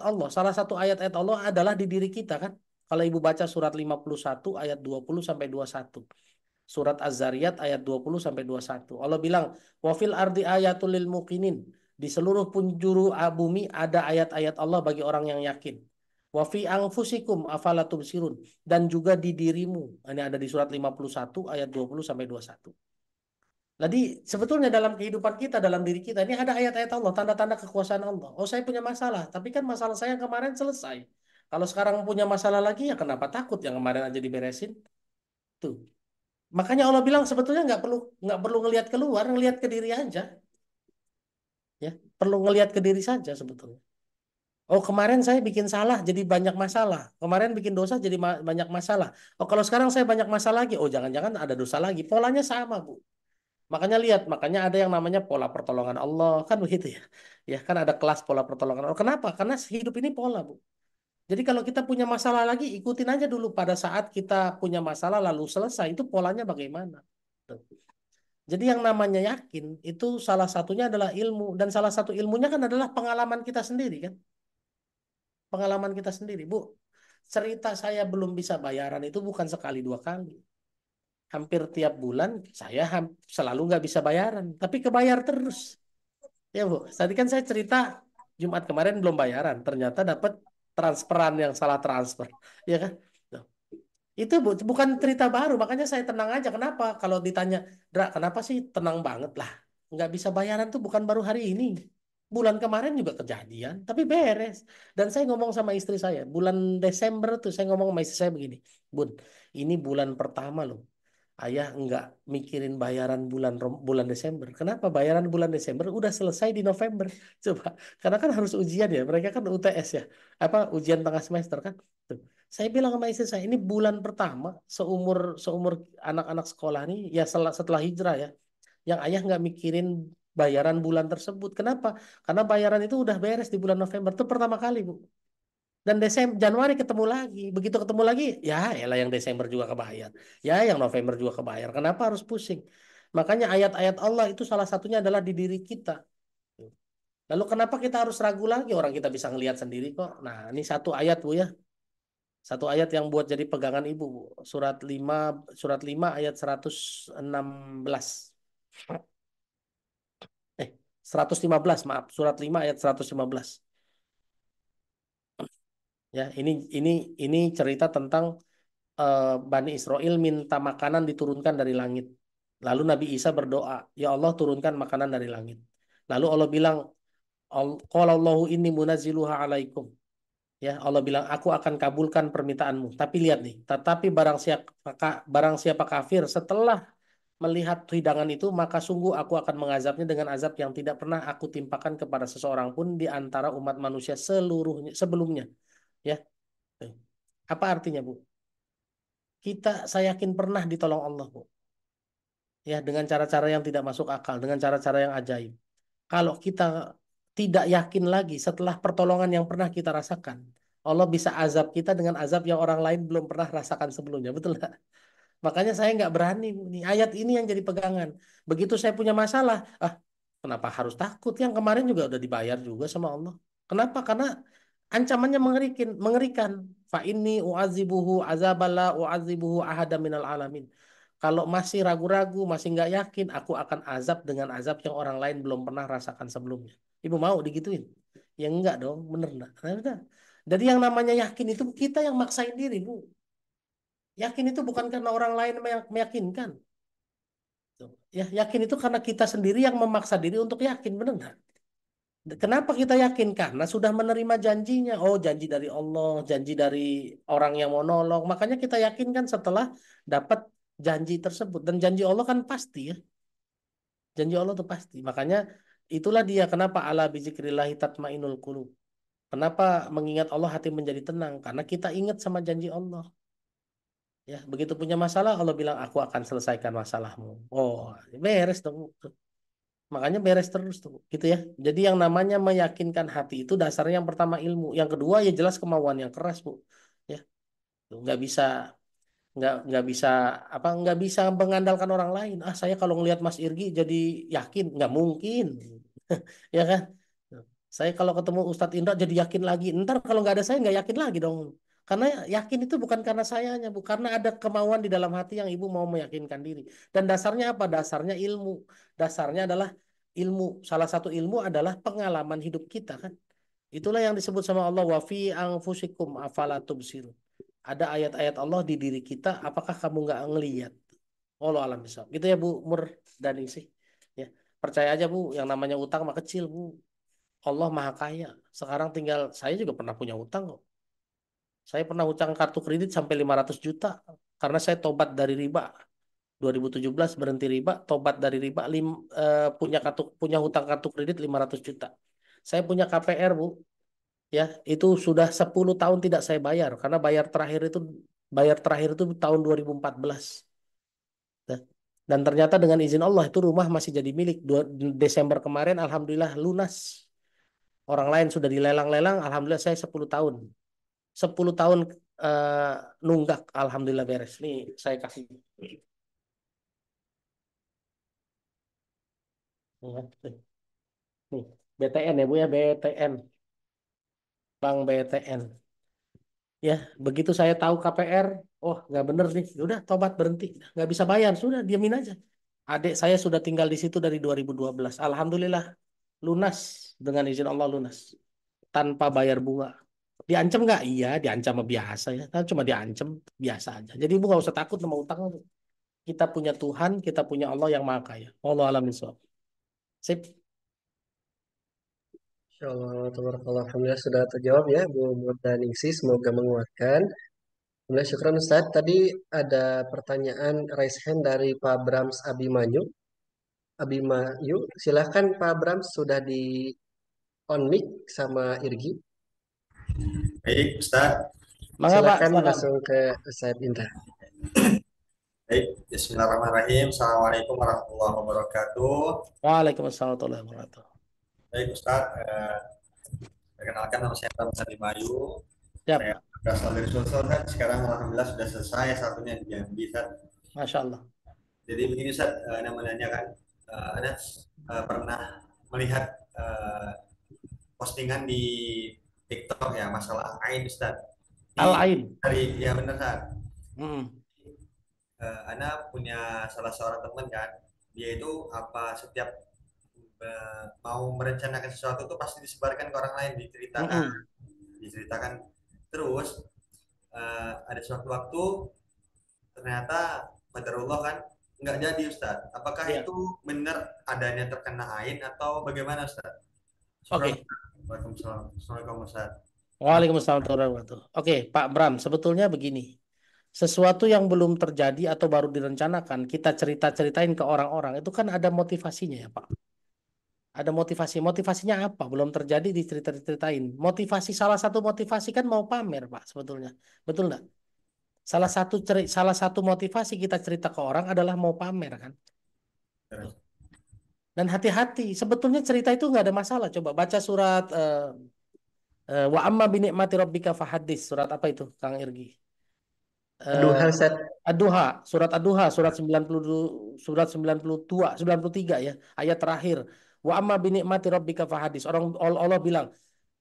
Allah, salah satu ayat-ayat Allah adalah di diri kita kan. Kalau Ibu baca surat 51 ayat 20 sampai 21. Surat Az-Zariyat ayat 20 sampai 21. Allah bilang, "Wa fil ardi ayatul lil muqinin." Di seluruh penjuru bumi ada ayat-ayat Allah bagi orang yang yakin. Wa fi anfusikum afala tubsirun. Dan juga di dirimu. Ini ada di surat 51 ayat 20 sampai 21. Jadi sebetulnya dalam kehidupan kita, dalam diri kita, ini ada ayat-ayat Allah, tanda-tanda kekuasaan Allah. Oh, saya punya masalah, tapi kan masalah saya yang kemarin selesai. Kalau sekarang punya masalah lagi, ya kenapa takut yang kemarin aja diberesin? Tuh. Makanya Allah bilang sebetulnya nggak perlu ngelihat keluar, ngelihat ke diri aja. Ya, perlu ngelihat ke diri saja sebetulnya. Oh, kemarin saya bikin salah jadi banyak masalah. Kemarin bikin dosa jadi banyak masalah. Oh, kalau sekarang saya banyak masalah lagi, oh jangan-jangan ada dosa lagi. Polanya sama, Bu. Makanya lihat, makanya ada yang namanya pola pertolongan Allah, kan begitu ya. Ya, kan ada kelas pola pertolongan Allah. Kenapa? Karena hidup ini pola, Bu. Jadi kalau kita punya masalah lagi, ikutin aja dulu pada saat kita punya masalah lalu selesai, itu polanya bagaimana. Tuh. Jadi yang namanya yakin, itu salah satunya adalah ilmu. Dan salah satu ilmunya kan adalah pengalaman kita sendiri kan. Pengalaman kita sendiri, Bu. Cerita saya belum bisa bayaran itu bukan sekali dua kali. Hampir tiap bulan saya selalu nggak bisa bayaran, tapi kebayar terus. Ya Bu, tadi kan saya cerita Jumat kemarin belum bayaran, ternyata dapat transferan yang salah transfer, ya kan? Tuh. Itu Bu, bukan cerita baru, makanya saya tenang aja. Kenapa? Kalau ditanya, Dra, kenapa sih tenang banget lah? Nggak bisa bayaran tuh bukan baru hari ini. Bulan kemarin juga kejadian, tapi beres. Dan saya ngomong sama istri saya, bulan Desember tuh saya ngomong sama istri saya begini, Bun, ini bulan pertama loh. Ayah nggak mikirin bayaran bulan Desember. Kenapa? Bayaran bulan Desember udah selesai di November. Coba, karena kan harus ujian ya. Mereka kan UTS ya. Apa ujian tengah semester kan? Tuh. Saya bilang sama istri saya, ini bulan pertama seumur seumur anak-anak sekolah nih ya setelah hijrah ya. Yang ayah nggak mikirin bayaran bulan tersebut. Kenapa? Karena bayaran itu udah beres di bulan November. Itu pertama kali, Bu. Dan Januari ketemu lagi. Begitu ketemu lagi, ya elah yang Desember juga kebayar. Ya yang November juga kebayar. Kenapa harus pusing? Makanya ayat-ayat Allah itu salah satunya adalah di diri kita. Lalu kenapa kita harus ragu lagi? Orang kita bisa ngelihat sendiri kok. Nah, ini satu ayat, Bu ya. Satu ayat yang buat jadi pegangan Ibu, Bu. Surat 5 ayat 116. 115, maaf. Surat 5 ayat 115. Ya, ini cerita tentang Bani Israel minta makanan diturunkan dari langit. Lalu Nabi Isa berdoa, ya Allah turunkan makanan dari langit. Lalu Allah bilang, qalallahu inni munazziluha alaikum. Ya, Allah bilang, aku akan kabulkan permintaanmu. Tapi lihat nih, tetapi barang siapa kafir setelah melihat hidangan itu, maka sungguh aku akan mengazabnya dengan azab yang tidak pernah aku timpakan kepada seseorang pun di antara umat manusia seluruhnya sebelumnya. Ya. Apa artinya, Bu? Saya yakin pernah ditolong Allah, Bu. Ya, dengan cara-cara yang tidak masuk akal, dengan cara-cara yang ajaib. Kalau kita tidak yakin lagi setelah pertolongan yang pernah kita rasakan, Allah bisa azab kita dengan azab yang orang lain belum pernah rasakan sebelumnya, betul nggak? Makanya saya nggak berani. Nih, ayat ini yang jadi pegangan. Begitu saya punya masalah, kenapa harus takut? Yang kemarin juga udah dibayar juga sama Allah. Kenapa? Karena ancamannya mengerikan, mengerikan. Fa inni u'adzibuhu azabala u'adzibuhu ahada minal alamin. Kalau masih ragu-ragu, masih nggak yakin, aku akan azab dengan azab yang orang lain belum pernah rasakan sebelumnya. Ibu mau digituin? Ya enggak dong, bener enggak? Nah, udah. Jadi yang namanya yakin itu kita yang maksain diri, Bu. Yakin itu bukan karena orang lain meyakinkan. Tuh. Ya, yakin itu karena kita sendiri yang memaksa diri untuk yakin, benar nggak? Kenapa kita yakin? Karena sudah menerima janjinya. Oh, janji dari Allah, janji dari orang yang mau nolong. Makanya kita yakinkan setelah dapat janji tersebut. Dan janji Allah kan pasti ya. Janji Allah itu pasti. Makanya itulah dia kenapa ala bizikrillahi tatmainul qulub. Kenapa mengingat Allah hati menjadi tenang? Karena kita ingat sama janji Allah. Ya, begitu punya masalah, Allah bilang aku akan selesaikan masalahmu. Oh, beres dong. Makanya beres terus tuh, gitu ya. Jadi yang namanya meyakinkan hati itu dasarnya yang pertama ilmu, yang kedua ya jelas kemauan yang keras, Bu. Ya, tuh, nggak bisa nggak bisa mengandalkan orang lain. Saya kalau ngelihat Mas Irgi jadi yakin, nggak mungkin, ya kan? Saya kalau ketemu Ustadz Indra jadi yakin lagi. Ntar kalau nggak ada saya nggak yakin lagi dong. Karena yakin itu bukan karena sayanya, Bu. Karena ada kemauan di dalam hati yang ibu mau meyakinkan diri. Dan dasarnya apa? Dasarnya ilmu. Dasarnya adalah ilmu. Salah satu ilmu adalah pengalaman hidup kita kan. Itulah yang disebut sama Allah wa fi anfusikum afala tubsirun. Ada ayat-ayat Allah di diri kita, apakah kamu nggak ngelihat? Allah alam bisa. Gitu ya Bu Mur dan Isi. Ya, percaya aja Bu, yang namanya utang mah kecil Bu. Allah Maha Kaya. Sekarang tinggal saya juga pernah punya utang kok. Saya pernah utang kartu kredit sampai 500 juta karena saya tobat dari riba. 2017 berhenti riba, tobat dari riba, punya hutang kartu kredit 500 juta. Saya punya KPR, Bu. Ya, itu sudah 10 tahun tidak saya bayar karena bayar terakhir itu tahun 2014. Nah, dan ternyata dengan izin Allah itu rumah masih jadi milik. Desember kemarin alhamdulillah lunas. Orang lain sudah dilelang-lelang, alhamdulillah saya 10 tahun. 10 tahun eh, nunggak, alhamdulillah beres. Nih saya kasih. Nih, BTN ya Bu ya, BTN. Bank BTN. Ya, begitu saya tahu KPR, oh nggak bener nih, udah tobat berhenti, nggak bisa bayar, sudah diamin aja. Adik saya sudah tinggal di situ dari 2012. Alhamdulillah lunas dengan izin Allah lunas tanpa bayar bunga. Diancam nggak? Iya, diancam mah biasa ya. Kan cuma diancam biasa aja. Jadi ibu nggak usah takut sama utang. Kita punya Tuhan, kita punya Allah yang Maha Kaya. Allah alam bisawab. Sip. Insyaallah, tabarakallah. Alhamdulillah sudah terjawab ya Bu Mur dan Isi. Semoga menguatkan. Alhamdulillah, syukran Ustaz. Tadi ada pertanyaan raise hand dari Pak Brams Abimanyu. Abimanyu, silahkan Pak Brams, sudah di on mic sama Irgi. Baik, Ustaz. Mangga, Pak, Silakan silakan. langsung ke Ustaz Indra. Baik, Bismillahirrahmanirrahim. Assalamualaikum warahmatullahi wabarakatuh. Waalaikumsalam warahmatullahi wabarakatuh. Baik, Ustaz. Perkenalkan nama saya Bram Sadimayu. Ya, Saya berasal dari Sulsel, Ustaz. Sekarang alhamdulillah sudah selesai satunya di Jambi, Ustaz. Masya Allah. Jadi begini, Ustaz, Anda menanyakan, Anda pernah melihat postingan di TikTok ya masalah Ain, Ustaz. Al-Ain. Ya benar, Ustaz. Hmm. Ana punya salah seorang teman kan, dia itu setiap mau merencanakan sesuatu tuh pasti disebarkan ke orang lain, diceritakan terus ada suatu waktu ternyata qadarullah kan nggak jadi, Ustaz. Apakah itu benar adanya terkena ain atau bagaimana, Ustaz? Oke. Waalaikumsalam. Assalamualaikum, Ustaz. Waalaikumsalam warahmatullahi wabarakatuh. Oke, Pak Bram, sebetulnya begini. Sesuatu yang belum terjadi atau baru direncanakan, kita ceritain ke orang-orang, itu kan ada motivasinya ya Pak. Ada motivasinya apa? Belum terjadi diceritain. Salah satu motivasi kan mau pamer Pak sebetulnya. Betul nggak? Salah satu motivasi kita cerita ke orang adalah mau pamer kan. Dan hati-hati, sebetulnya cerita itu nggak ada masalah. Coba baca surat wa amma bi ni'mati rabbika fahaddits. Surat apa itu, Kang Irgi? Duha eh, Ustaz. Ad-Duha, surat Ad-Duha, surat 92, 93 ya, ayat terakhir. Wa amma bi ni'mati rabbika fahadis. Allah bilang,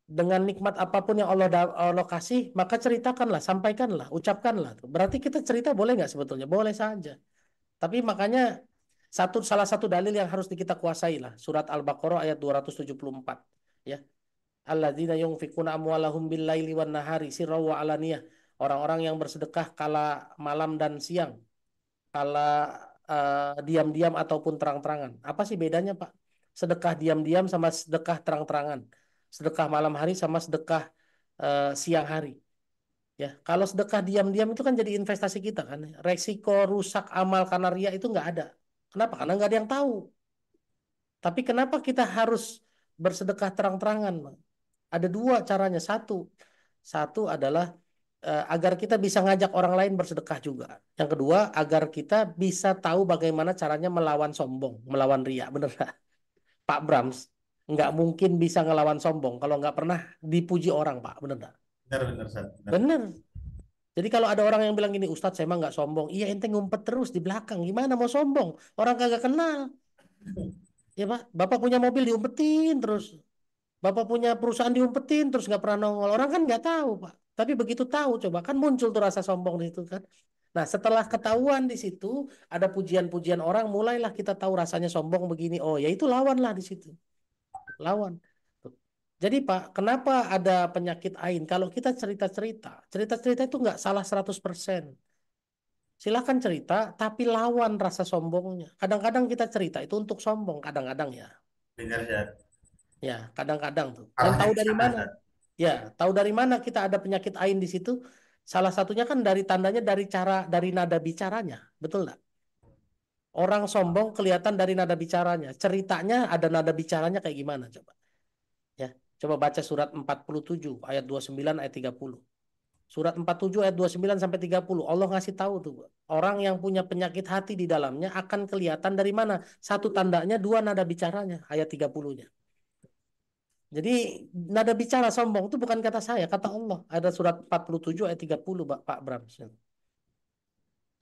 dengan nikmat apapun yang Allah kasih, maka ceritakanlah, sampaikanlah, ucapkanlah. Berarti kita cerita boleh nggak sebetulnya? Boleh saja. Tapi makanya salah satu dalil yang harus kita kuasai lah, surat Al-Baqarah ayat 274. Ya. Alladzina yunfikuna amwalahum bil-laili wan nahari sirra wa alaniyah. Orang-orang yang bersedekah kala malam dan siang, kala diam-diam ataupun terang-terangan. Apa sih bedanya, Pak? Sedekah diam-diam sama sedekah terang-terangan. Sedekah malam hari sama sedekah siang hari. Ya, kalau sedekah diam-diam itu kan jadi investasi kita kan. Resiko rusak amal karena ria itu nggak ada. Kenapa? Karena nggak ada yang tahu. Tapi kenapa kita harus bersedekah terang-terangan? Ada dua caranya. Satu adalah agar kita bisa ngajak orang lain bersedekah juga. Yang kedua, agar kita bisa tahu bagaimana caranya melawan sombong, melawan ria. Bener nggak? Pak Brams, nggak mungkin bisa ngelawan sombong kalau nggak pernah dipuji orang, Pak. Bener nggak? Benar, benar, Ustaz. Benar. Bener. Jadi kalau ada orang yang bilang gini, Ustadz saya emang nggak sombong. Iya ente ngumpet terus di belakang. Gimana mau sombong? Orang kagak kenal. Ya Pak, Bapak punya mobil diumpetin terus. Bapak punya perusahaan diumpetin terus nggak pernah nongol. Orang kan nggak tahu, Pak. Tapi begitu tahu, coba kan muncul tuh rasa sombong di situ kan. Nah, setelah ketahuan di situ, ada pujian-pujian orang, mulailah kita tahu rasanya sombong begini. Oh, ya itu lawanlah di situ. Lawan. Jadi Pak, kenapa ada penyakit ain? Kalau kita cerita-cerita itu nggak salah 100%. Silahkan cerita, tapi lawan rasa sombongnya. Kadang-kadang kita cerita itu untuk sombong, kadang-kadang ya. Benar, Ustaz. Ya, kadang-kadang tuh. Dan Arahnya tahu ke dari sana, mana? Ustaz. Ya, tahu dari mana kita ada penyakit ain di situ? Salah satunya kan dari tandanya dari nada bicaranya, betul nggak? Orang sombong kelihatan dari nada bicaranya. Ceritanya ada nada bicaranya kayak gimana coba? Ya, coba baca surat 47 ayat 29 ayat 30. Surat 47 ayat 29 sampai 30. Allah ngasih tahu tuh. Orang yang punya penyakit hati di dalamnya akan kelihatan dari mana? Satu tandanya, dua nada bicaranya, ayat 30-nya. Jadi nada bicara sombong itu bukan kata saya, kata Allah. Ada surat 47 ayat 30 Pak Bram.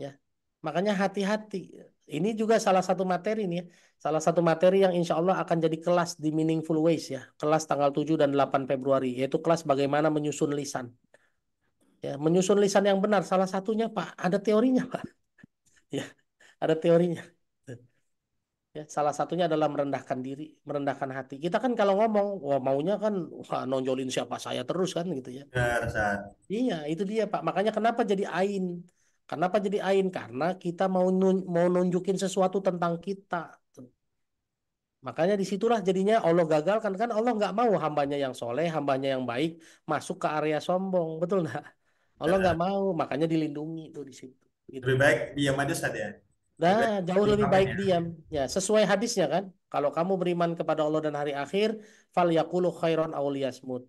Ya. Makanya hati-hati. Ini juga salah satu materi nih ya. Salah satu materi yang insya Allah akan jadi kelas di Meaningful Ways ya. Kelas tanggal 7 dan 8 Februari. Yaitu kelas bagaimana menyusun lisan. Ya, menyusun lisan yang benar. Salah satunya Pak, ada teorinya Pak. Ya, ada teorinya. Ya, salah satunya adalah merendahkan diri, merendahkan hati. Kita kan kalau ngomong, wah maunya kan wah, nonjolin siapa saya terus kan gitu ya. Benar, Ustaz. Iya, itu dia Pak. Makanya kenapa jadi ain? Kenapa jadi ain? Karena kita mau nunjukin sesuatu tentang kita. Makanya disitulah jadinya Allah gagalkan kan Allah nggak mau hambanya yang soleh, hambanya yang baik masuk ke area sombong, betul nggak? Allah nggak mau, makanya dilindungi itu di situ. Gitu. Lebih baik diam aja, Ustaz ya. Nah, jauh lebih baik ya. diam. Ya, sesuai hadisnya kan. Kalau kamu beriman kepada Allah dan hari akhir, fal yaqulu khairan aw liyasmut.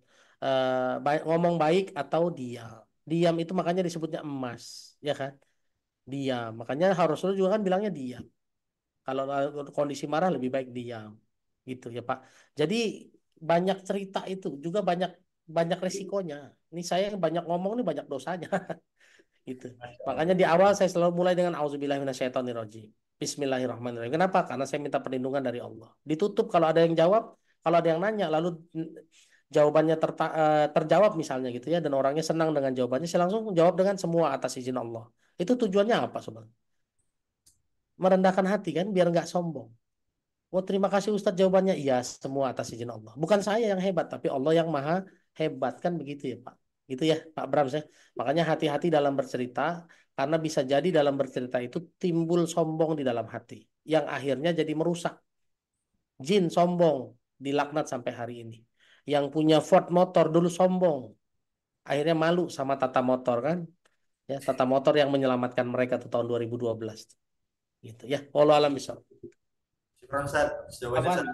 Ngomong baik atau diam. Diam itu makanya disebutnya emas, ya kan? Diam. Makanya Rasulullah juga kan bilangnya diam. Kalau kondisi marah lebih baik diam. Gitu ya, Pak. Jadi banyak cerita itu juga banyak banyak resikonya. Ini saya banyak ngomong nih banyak dosanya. Gitu. Makanya di awal saya selalu mulai dengan auzubillahi minasyaitonirrajim. Bismillahirrahmanirrahim. Kenapa? Karena saya minta perlindungan dari Allah. Ditutup kalau ada yang jawab, kalau ada yang nanya, lalu jawabannya terjawab misalnya gitu ya, dan orangnya senang dengan jawabannya, saya langsung jawab dengan semua atas izin Allah. Itu tujuannya apa, Sobat? Merendahkan hati kan, biar nggak sombong. Oh terima kasih Ustadz jawabannya. Iya semua atas izin Allah. Bukan saya yang hebat, tapi Allah yang maha hebat kan begitu ya Pak. Gitu ya Pak Bram ya. Makanya hati-hati dalam bercerita, karena bisa jadi dalam bercerita itu timbul sombong di dalam hati. Yang akhirnya jadi merusak. Jin sombong, dilaknat sampai hari ini. Yang punya Ford motor dulu sombong. Akhirnya malu sama Tata Motor kan. Ya, Tata Motor yang menyelamatkan mereka tuh tahun 2012. Gitu ya. Wallahu alam bishawab. Syukran, Ustaz. Jawabannya, Ustaz.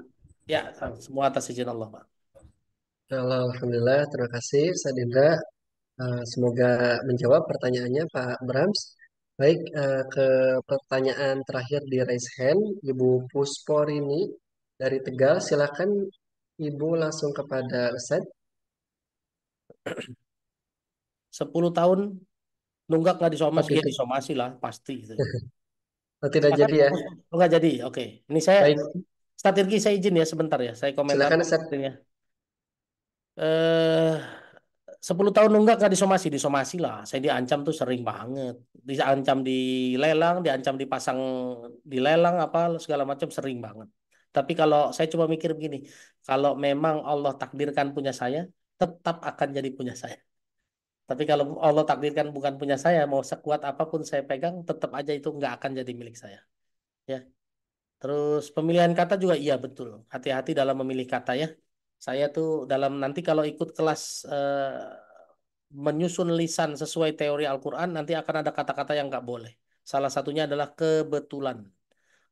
Ya, semua atas izin Allah, Pak. Alhamdulillah, terima kasih Ustaz Indra. Semoga menjawab pertanyaannya Pak Brams. Baik, ke pertanyaan terakhir di raise hand, Ibu Pusporini dari Tegal. Silakan Ibu langsung kepada Ustaz. 10 tahun Nunggak nggak Oh, disomasi, ya tidak. disomasi lah pasti itu. Oh, tidak Silakan, jadi ya. nggak jadi. Oke, ini saya Baik, strategi, saya izin ya sebentar ya, saya komentar. silakan Ustaz. eh 10 tahun nunggak nggak disomasi, disomasi lah. Saya diancam tuh sering banget. Diancam dilelang, diancam dipasang dilelang apa segala macam sering banget. Tapi kalau saya coba mikir begini, kalau memang Allah takdirkan punya saya, tetap akan jadi punya saya. Tapi kalau Allah takdirkan bukan punya saya, mau sekuat apapun saya pegang, tetap aja itu nggak akan jadi milik saya. Ya. Terus pemilihan kata juga iya betul. Hati-hati dalam memilih kata ya. Saya tuh dalam nanti kalau ikut kelas menyusun lisan sesuai teori Al-Quran, nanti akan ada kata-kata yang nggak boleh. Salah satunya adalah kebetulan.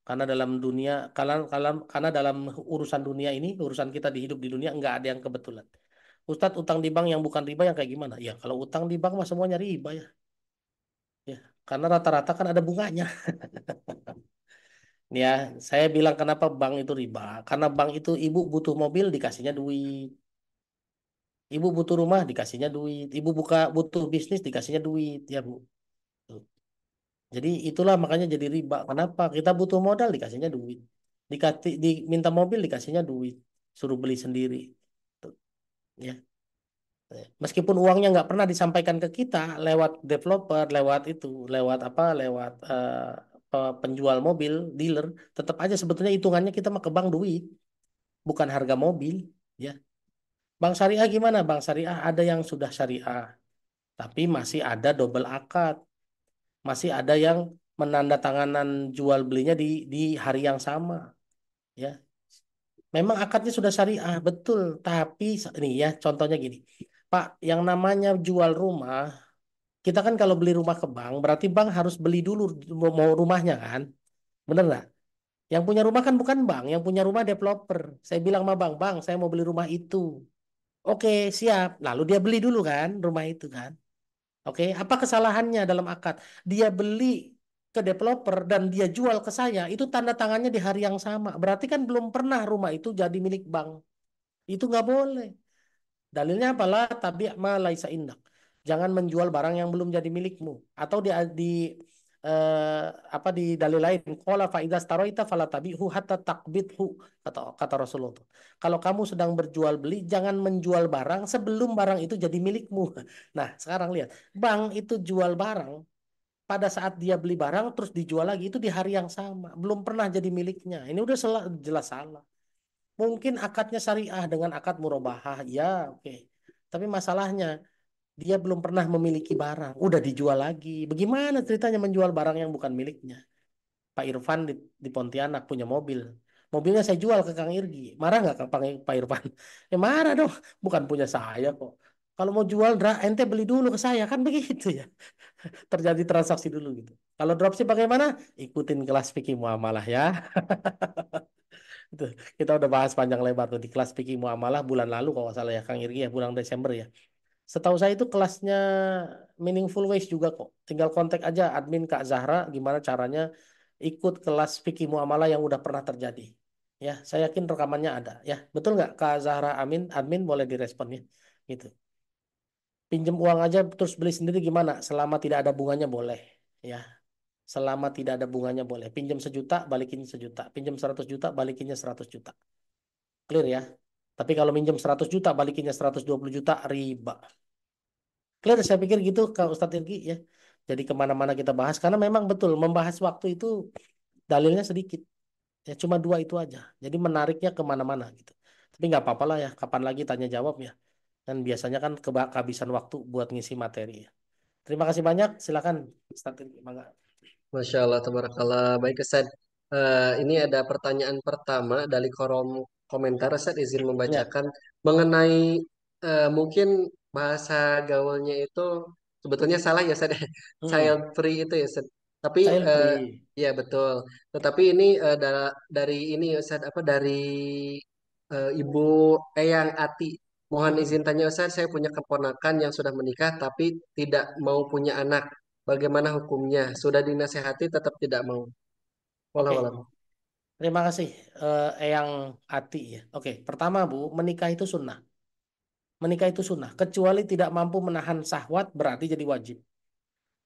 Karena dalam dunia, karena dalam urusan dunia ini, urusan kita di hidup di dunia nggak ada yang kebetulan. Ustadz, utang di bank yang bukan riba yang kayak gimana? Ya kalau utang di bank mah semuanya riba ya. Ya, karena rata-rata kan ada bunganya. Ya, saya bilang kenapa bank itu riba. Karena bank itu ibu butuh mobil dikasihnya duit. Ibu butuh rumah dikasihnya duit. Ibu butuh bisnis dikasihnya duit. Ya Bu. Tuh. Jadi itulah makanya jadi riba. Kenapa? Kita butuh modal dikasihnya duit. Diminta mobil dikasihnya duit. Suruh beli sendiri. Tuh. Ya. Meskipun uangnya nggak pernah disampaikan ke kita lewat developer, lewat itu, lewat apa, lewat penjual mobil, dealer, tetap aja sebetulnya hitungannya kita mah ke bank duit, bukan harga mobil, ya. Bank syariah gimana? Bank syariah ada yang sudah syariah, tapi masih ada double akad, masih ada yang menandatanganan jual belinya di hari yang sama, ya. Memang akadnya sudah syariah, betul, tapi ini ya contohnya gini. Pak, yang namanya jual rumah, kita kan kalau beli rumah ke bank, berarti bank harus beli dulu mau rumahnya kan? Bener nggak? Yang punya rumah kan bukan bank, yang punya rumah developer. Saya bilang sama bank, bang, saya mau beli rumah itu. Oke, siap. Lalu dia beli dulu kan rumah itu kan. Oke, apa kesalahannya dalam akad? Dia beli ke developer dan dia jual ke saya, itu tanda tangannya di hari yang sama. Berarti kan belum pernah rumah itu jadi milik bank. Itu nggak boleh. Dalilnya apalah tabi' ma laisa indak. Jangan menjual barang yang belum jadi milikmu. Atau di eh, apa di dalil lain, qala fa idza staraita fala tabi'hu hatta taqbidhu, kata Rasulullah. Kalau kamu sedang berjual beli, jangan menjual barang sebelum barang itu jadi milikmu. Nah, sekarang lihat, bank itu jual barang pada saat dia beli barang terus dijual lagi itu di hari yang sama, belum pernah jadi miliknya. Ini udah jelas salah. Mungkin akadnya syariah dengan akad murabahah, ya oke. Tapi masalahnya dia belum pernah memiliki barang, udah dijual lagi. Bagaimana ceritanya menjual barang yang bukan miliknya? Pak Irfan di Pontianak punya mobil. Mobilnya saya jual ke Kang Irgi. Marah nggak Pak Irfan? Ya marah dong, bukan punya saya kok. Kalau mau jual, ente beli dulu ke saya, kan begitu ya. Terjadi transaksi dulu gitu. Kalau dropship bagaimana? Ikutin kelas fikih muamalah ya. Itu kita udah bahas panjang lebar tuh di kelas fikih muamalah bulan lalu kalau nggak salah ya Kang Irgi ya, bulan Desember ya. Setahu saya itu kelasnya Meaningful Ways juga kok. Tinggal kontak aja admin Kak Zahra gimana caranya ikut kelas fikih muamalah yang udah pernah terjadi. Ya, saya yakin rekamannya ada ya. Betul nggak Kak Zahra Amin? Admin boleh direspon ya. Gitu. Pinjem uang aja terus beli sendiri gimana? Selama tidak ada bunganya boleh. Ya, selama tidak ada bunganya boleh. Pinjam 1 juta, balikin 1 juta. Pinjam 100 juta, balikinnya 100 juta. Clear ya? Tapi kalau minjem 100 juta, balikinnya 120 juta, riba. Clear, saya pikir gitu Kak Ustadz Irgi ya. Jadi kemana-mana kita bahas. Karena memang betul, membahas waktu itu dalilnya sedikit. Ya cuma 2 itu aja. Jadi menariknya kemana-mana gitu. Tapi nggak apa-apa lah ya, kapan lagi tanya jawab ya. Dan biasanya kan kehabisan waktu buat ngisi materi ya. Terima kasih banyak, silakan Ustadz Irgi. Mangga. Masya Allah, tabarakallah. Baik, Ustaz. Ini ada pertanyaan pertama dari kolom komentar. Ustaz izin Ya. membacakan mengenai mungkin bahasa gaulnya itu sebetulnya salah ya, Ustaz. Hmm. Child free itu ya, Ustaz. Tapi Child free. ya betul. Tetapi ini dari ini Ustaz apa dari Ibu Eyang Ati. Mohon Hmm. izin tanya Ustaz, saya punya keponakan yang sudah menikah tapi tidak mau punya anak. Bagaimana hukumnya? Sudah dinasehati tetap tidak mau. Walau Oke. alam. Terima kasih Eyang Ati ya. Oke, pertama Bu, menikah itu sunnah. Menikah itu sunnah. Kecuali tidak mampu menahan syahwat berarti jadi wajib.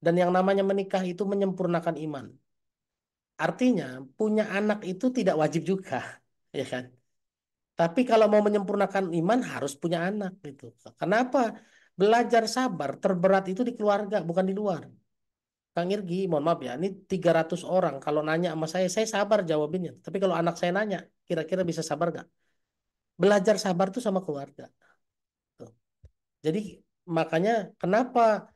Dan yang namanya menikah itu menyempurnakan iman. Artinya punya anak itu tidak wajib juga, ya kan? Tapi kalau mau menyempurnakan iman harus punya anak gitu. Kenapa? Belajar sabar terberat itu di keluarga, bukan di luar. Kang Irgi, mohon maaf ya, ini 300 orang kalau nanya sama saya sabar jawabinnya. Tapi kalau anak saya nanya, kira-kira bisa sabar nggak? Belajar sabar tuh sama keluarga. Tuh. Jadi makanya kenapa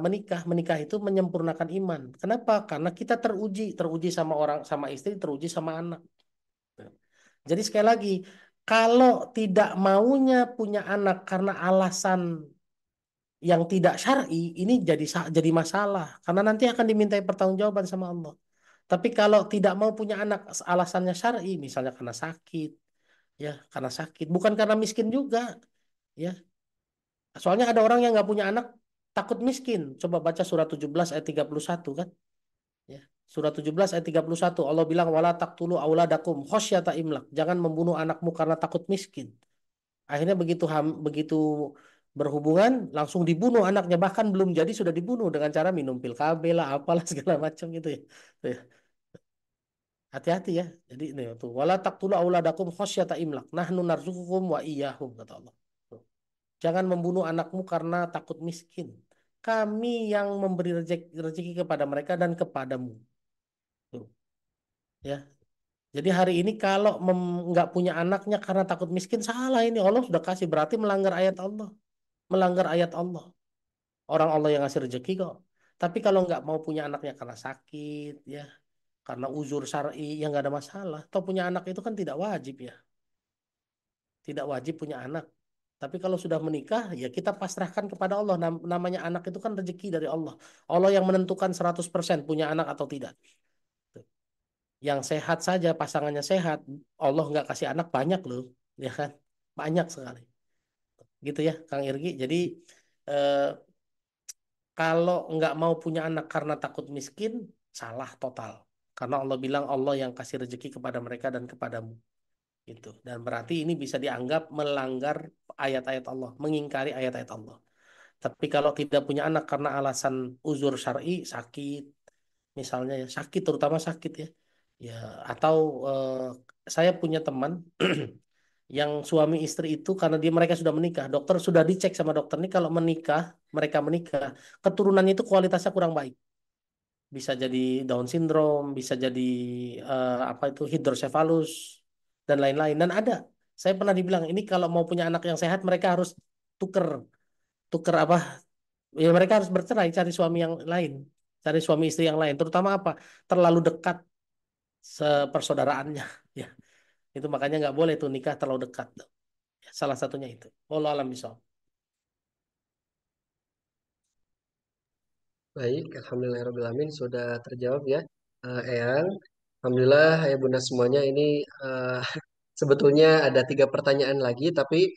menikah? Menikah itu menyempurnakan iman. Kenapa? Karena kita teruji sama orang, sama istri, teruji sama anak. Jadi sekali lagi, kalau tidak maunya punya anak karena alasan yang tidak syar'i, ini jadi masalah karena nanti akan dimintai pertanggungjawaban sama Allah. Tapi kalau tidak mau punya anak alasannya syar'i, misalnya karena sakit, ya karena sakit, bukan karena miskin juga, ya. Soalnya ada orang yang nggak punya anak takut miskin. Coba baca surat 17 ayat 31 kan. Ya. Surat 17 ayat 31 Allah bilang wala taqtulu auladakum khasyata imlak. Jangan membunuh anakmu karena takut miskin. Akhirnya begitu berhubungan langsung dibunuh anaknya, bahkan belum jadi sudah dibunuh dengan cara minum pil KB lah apalah segala macam gitu ya. Tuh ya. Hati-hati ya. Jadi ini tuh wala taqtulu auladakum khasyata imlak. Nahnu narzuqukum wa iyyahum kata Allah. Tuh. Jangan membunuh anakmu karena takut miskin. Kami yang memberi rezeki kepada mereka dan kepadamu. Tuh. Ya. Jadi hari ini kalau nggak punya anaknya karena takut miskin salah ini Allah sudah kasih berarti melanggar ayat Allah, melanggar ayat Allah. Orang Allah yang ngasih rezeki kok. Tapi kalau nggak mau punya anaknya karena sakit ya, karena uzur syar'i yang nggak ada masalah. Atau punya anak itu kan tidak wajib ya, tidak wajib punya anak. Tapi kalau sudah menikah ya kita pasrahkan kepada Allah. Namanya anak itu kan rezeki dari Allah. Allah yang menentukan 100% punya anak atau tidak. Yang sehat saja pasangannya sehat, Allah nggak kasih anak banyak loh, ya kan? Banyak sekali. Gitu ya, Kang Irgi. Jadi eh, kalau nggak mau punya anak karena takut miskin, salah total. Karena Allah bilang Allah yang kasih rezeki kepada mereka dan kepadamu. Gitu. Dan berarti ini bisa dianggap melanggar ayat-ayat Allah, mengingkari ayat-ayat Allah. Tapi kalau tidak punya anak karena alasan uzur syar'i, sakit, misalnya ya sakit, terutama sakit ya, ya atau saya punya teman yang suami istri itu karena mereka sudah menikah, dokter sudah dicek sama dokter nih kalau mereka menikah, keturunannya itu kualitasnya kurang baik, bisa jadi Down syndrome, bisa jadi apa itu hidrocephalus dan lain-lain. Dan ada, saya pernah dibilang ini kalau mau punya anak yang sehat mereka harus tuker tuker apa, ya mereka harus bercerai, cari suami yang lain, cari suami istri yang lain, terutama apa, terlalu dekat sepersaudaraannya. Ya itu makanya nggak boleh tuh nikah terlalu dekat. Salah satunya itu. Wallahu alam bishawab. Baik, alhamdulillahirobbilalamin sudah terjawab ya, Eyang. Alhamdulillah ya Bunda semuanya ini sebetulnya ada 3 pertanyaan lagi, tapi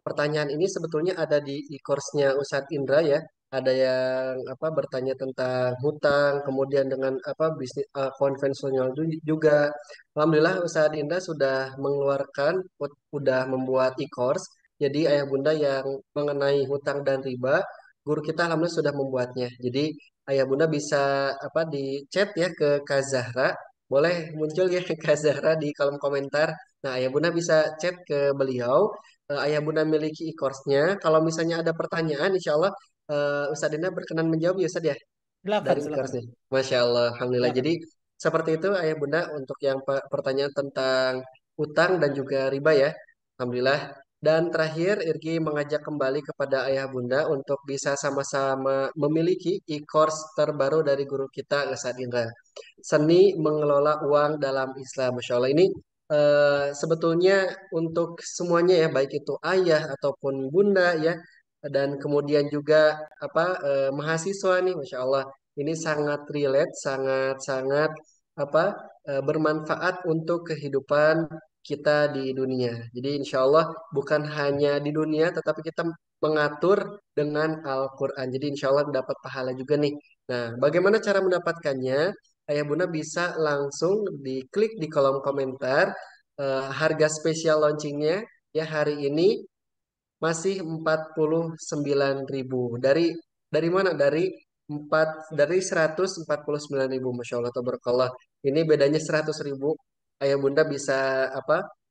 pertanyaan ini sebetulnya ada di e-course-nya Ustadz Indra ya. Ada yang apa bertanya tentang hutang, kemudian dengan apa bisnis konvensional juga. Alhamdulillah Ustadz Indra sudah mengeluarkan, sudah membuat e-course. Jadi ayah bunda yang mengenai hutang dan riba, guru kita alhamdulillah sudah membuatnya. Jadi ayah bunda bisa apa di chat ya ke Kak Zahra. Boleh muncul ya Kak Zahra di kolom komentar. Nah, Ayah Bunda bisa chat ke beliau. Ayah Bunda miliki e-course-nya. Kalau misalnya ada pertanyaan, insya Allah Ustadz Dina berkenan menjawab ya Ustadz ya Silakan, dari silakan. e-course-nya. Masya Allah, Alhamdulillah. Silakan. Jadi seperti itu Ayah Bunda untuk yang pertanyaan tentang utang dan juga riba ya. Alhamdulillah. Dan terakhir, Irgi mengajak kembali kepada Ayah Bunda untuk bisa sama-sama memiliki e-course terbaru dari guru kita, Ustadz Indra. Seni mengelola uang dalam Islam. Masya Allah ini sebetulnya untuk semuanya ya, baik itu ayah ataupun bunda ya, dan kemudian juga apa mahasiswa nih, Masya Allah ini sangat relate, sangat-sangat apa bermanfaat untuk kehidupan kita di dunia. Jadi insya Allah bukan hanya di dunia, tetapi kita mengatur dengan Al-Quran. Jadi insya Allah dapat pahala juga nih. Nah, bagaimana cara mendapatkannya? Ayah Bunda bisa langsung diklik di kolom komentar harga spesial launchingnya ya hari ini masih 49.000. Dari mana? Dari dari 149.000, Masya Allah, tabarakallah. Ini bedanya 100.000. Ayah bunda bisa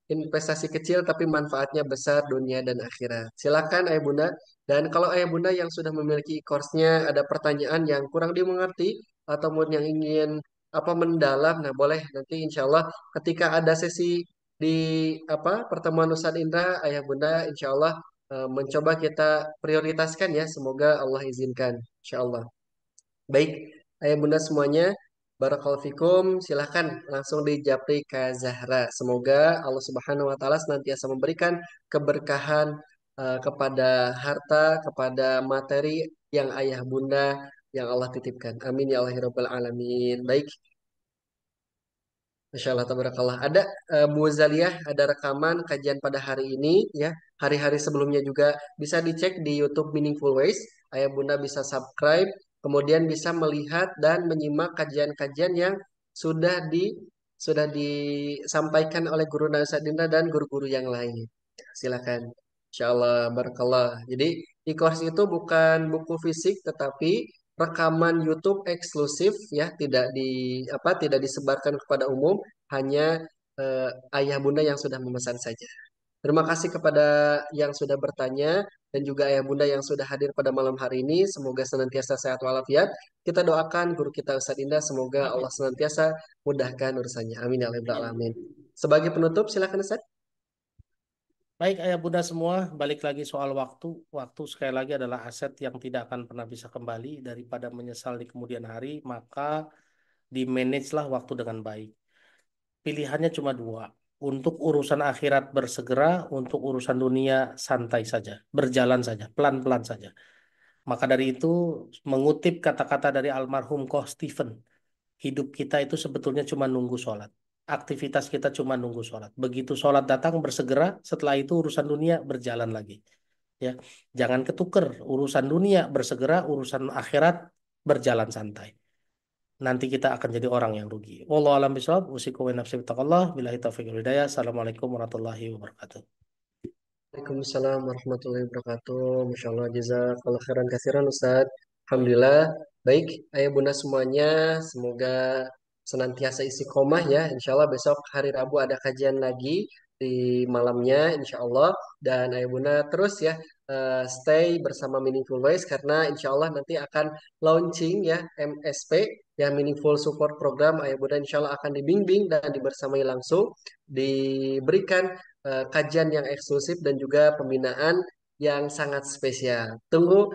investasi kecil tapi manfaatnya besar dunia dan akhirat. Silakan ayah bunda. Dan kalau ayah bunda yang sudah memiliki course-nya ada pertanyaan yang kurang dimengerti ataupun yang ingin mendalam, nah boleh nanti insya Allah ketika ada sesi di pertemuan Ustadz Indra, ayah bunda insya Allah mencoba kita prioritaskan ya. Semoga Allah izinkan, insya Allah. Baik, ayah bunda semuanya, barakallahu fikum. Silahkan langsung dijapri ke Zahra. Semoga Allah Subhanahu wa taala senantiasa memberikan keberkahan kepada harta, kepada materi yang ayah bunda yang Allah titipkan. Amin ya Allah ya rabbal alamin. Baik. Masya Allah, tabarakallah. Ada Bu Zaliyah, ada rekaman kajian pada hari ini ya. Hari-hari sebelumnya juga bisa dicek di YouTube Meaningful Ways. Ayah bunda bisa subscribe, kemudian bisa melihat dan menyimak kajian-kajian yang sudah disampaikan oleh Guru Ustadz Dinda dan guru-guru yang lain. Silakan. Insya Allah, barakallah. Jadi e-course itu bukan buku fisik, tetapi rekaman YouTube eksklusif ya, tidak disebarkan kepada umum, hanya ayah bunda yang sudah memesan saja. Terima kasih kepada yang sudah bertanya dan juga ayah bunda yang sudah hadir pada malam hari ini. Semoga senantiasa sehat walafiat. Kita doakan guru kita Ustadz Indah, semoga Allah senantiasa mudahkan urusannya. Amin ya rabbal alamin. Sebagai penutup silakan Ustadz. Baik ayah bunda semua, balik lagi soal waktu. Waktu sekali lagi adalah aset yang tidak akan pernah bisa kembali. Daripada menyesal di kemudian hari, maka di-manage lah waktu dengan baik. Pilihannya cuma dua. Untuk urusan akhirat bersegera, untuk urusan dunia santai saja. Berjalan saja, pelan-pelan saja. Maka dari itu, mengutip kata-kata dari almarhum Koh Stephen, hidup kita itu sebetulnya cuma nunggu sholat. Aktivitas kita cuma nunggu sholat. Begitu sholat datang bersegera, setelah itu urusan dunia berjalan lagi. Ya, jangan ketuker urusan dunia bersegera, urusan akhirat berjalan santai. Nanti kita akan jadi orang yang rugi. Wallahu a'lam bishawab. Usikum wa nafsi bittaqallah. Billahi taufiq wal hidayah. Assalamualaikum warahmatullahi wabarakatuh. Waalaikumsalam warahmatullahi wabarakatuh. Masya Allah, jazakallah khairan katsiran Ustaz. Alhamdulillah. Baik, ayah bunda semuanya, semoga senantiasa istiqomah ya. Insya Allah besok hari Rabu ada kajian lagi di malamnya insya Allah. Dan ayah bunda terus ya stay bersama Meaningful Ways karena insya Allah nanti akan launching ya MSP ya, Meaningful Support Program. Ayah bunda insya Allah akan dibimbing dan dibersamai langsung, diberikan kajian yang eksklusif dan juga pembinaan yang sangat spesial. Tunggu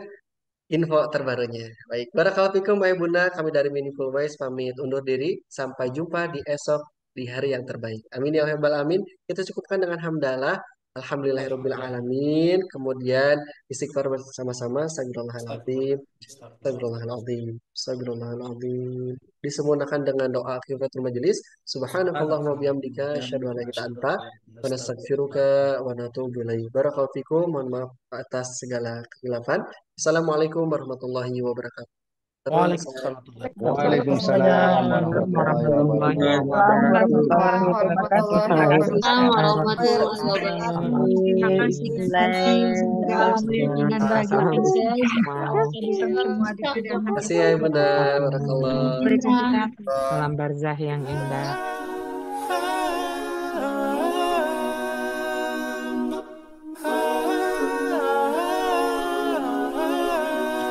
info terbarunya. Baik, barakallahu fikum ayah bunda, kami dari Meaningful Ways pamit undur diri. Sampai jumpa di esok di hari yang terbaik. Amin ya rabbal alamin. Kita cukupkan dengan hamdalah. Alhamdulillahirabbil alamin. Kemudian istighfar bersama-sama. Astagfirullahaladzim. Astagfirullahaladzim. Astagfirullahaladzim. Disempurnakan dengan doa akhiratul majelis. Subhanakallahumma bihamdika asyhadu an la ilaha illa anta wa nastaghfiruka wa natubu ilaik. Barakallahu fikum. Mohon maaf atas segala kekhilafan. Assalamualaikum warahmatullahi wabarakatuh. Waalaikumsalam warahmatullahi wabarakatuh. Terima kasih semoga dengan bahagia Terima kasih ya benar. Barakallah. Salam barzah yang indah.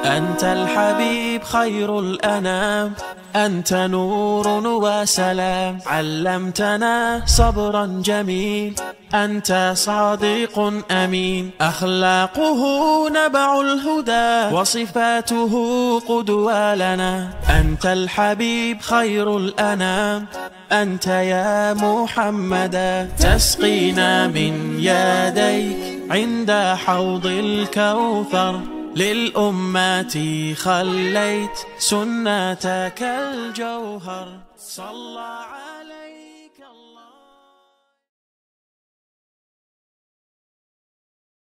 أنت الحبيب خير الأنام، أنت نور وسلام، علمتنا صبرا جميل، أنت صادق أمين، أخلاقه نبع الهدى وصفاته قدوة لنا. أنت الحبيب خير الأنام، أنت يا محمدا، تسقينا من يديك عند حوض الكوثر، للأمة خليت سنتك الجوهر، صلى على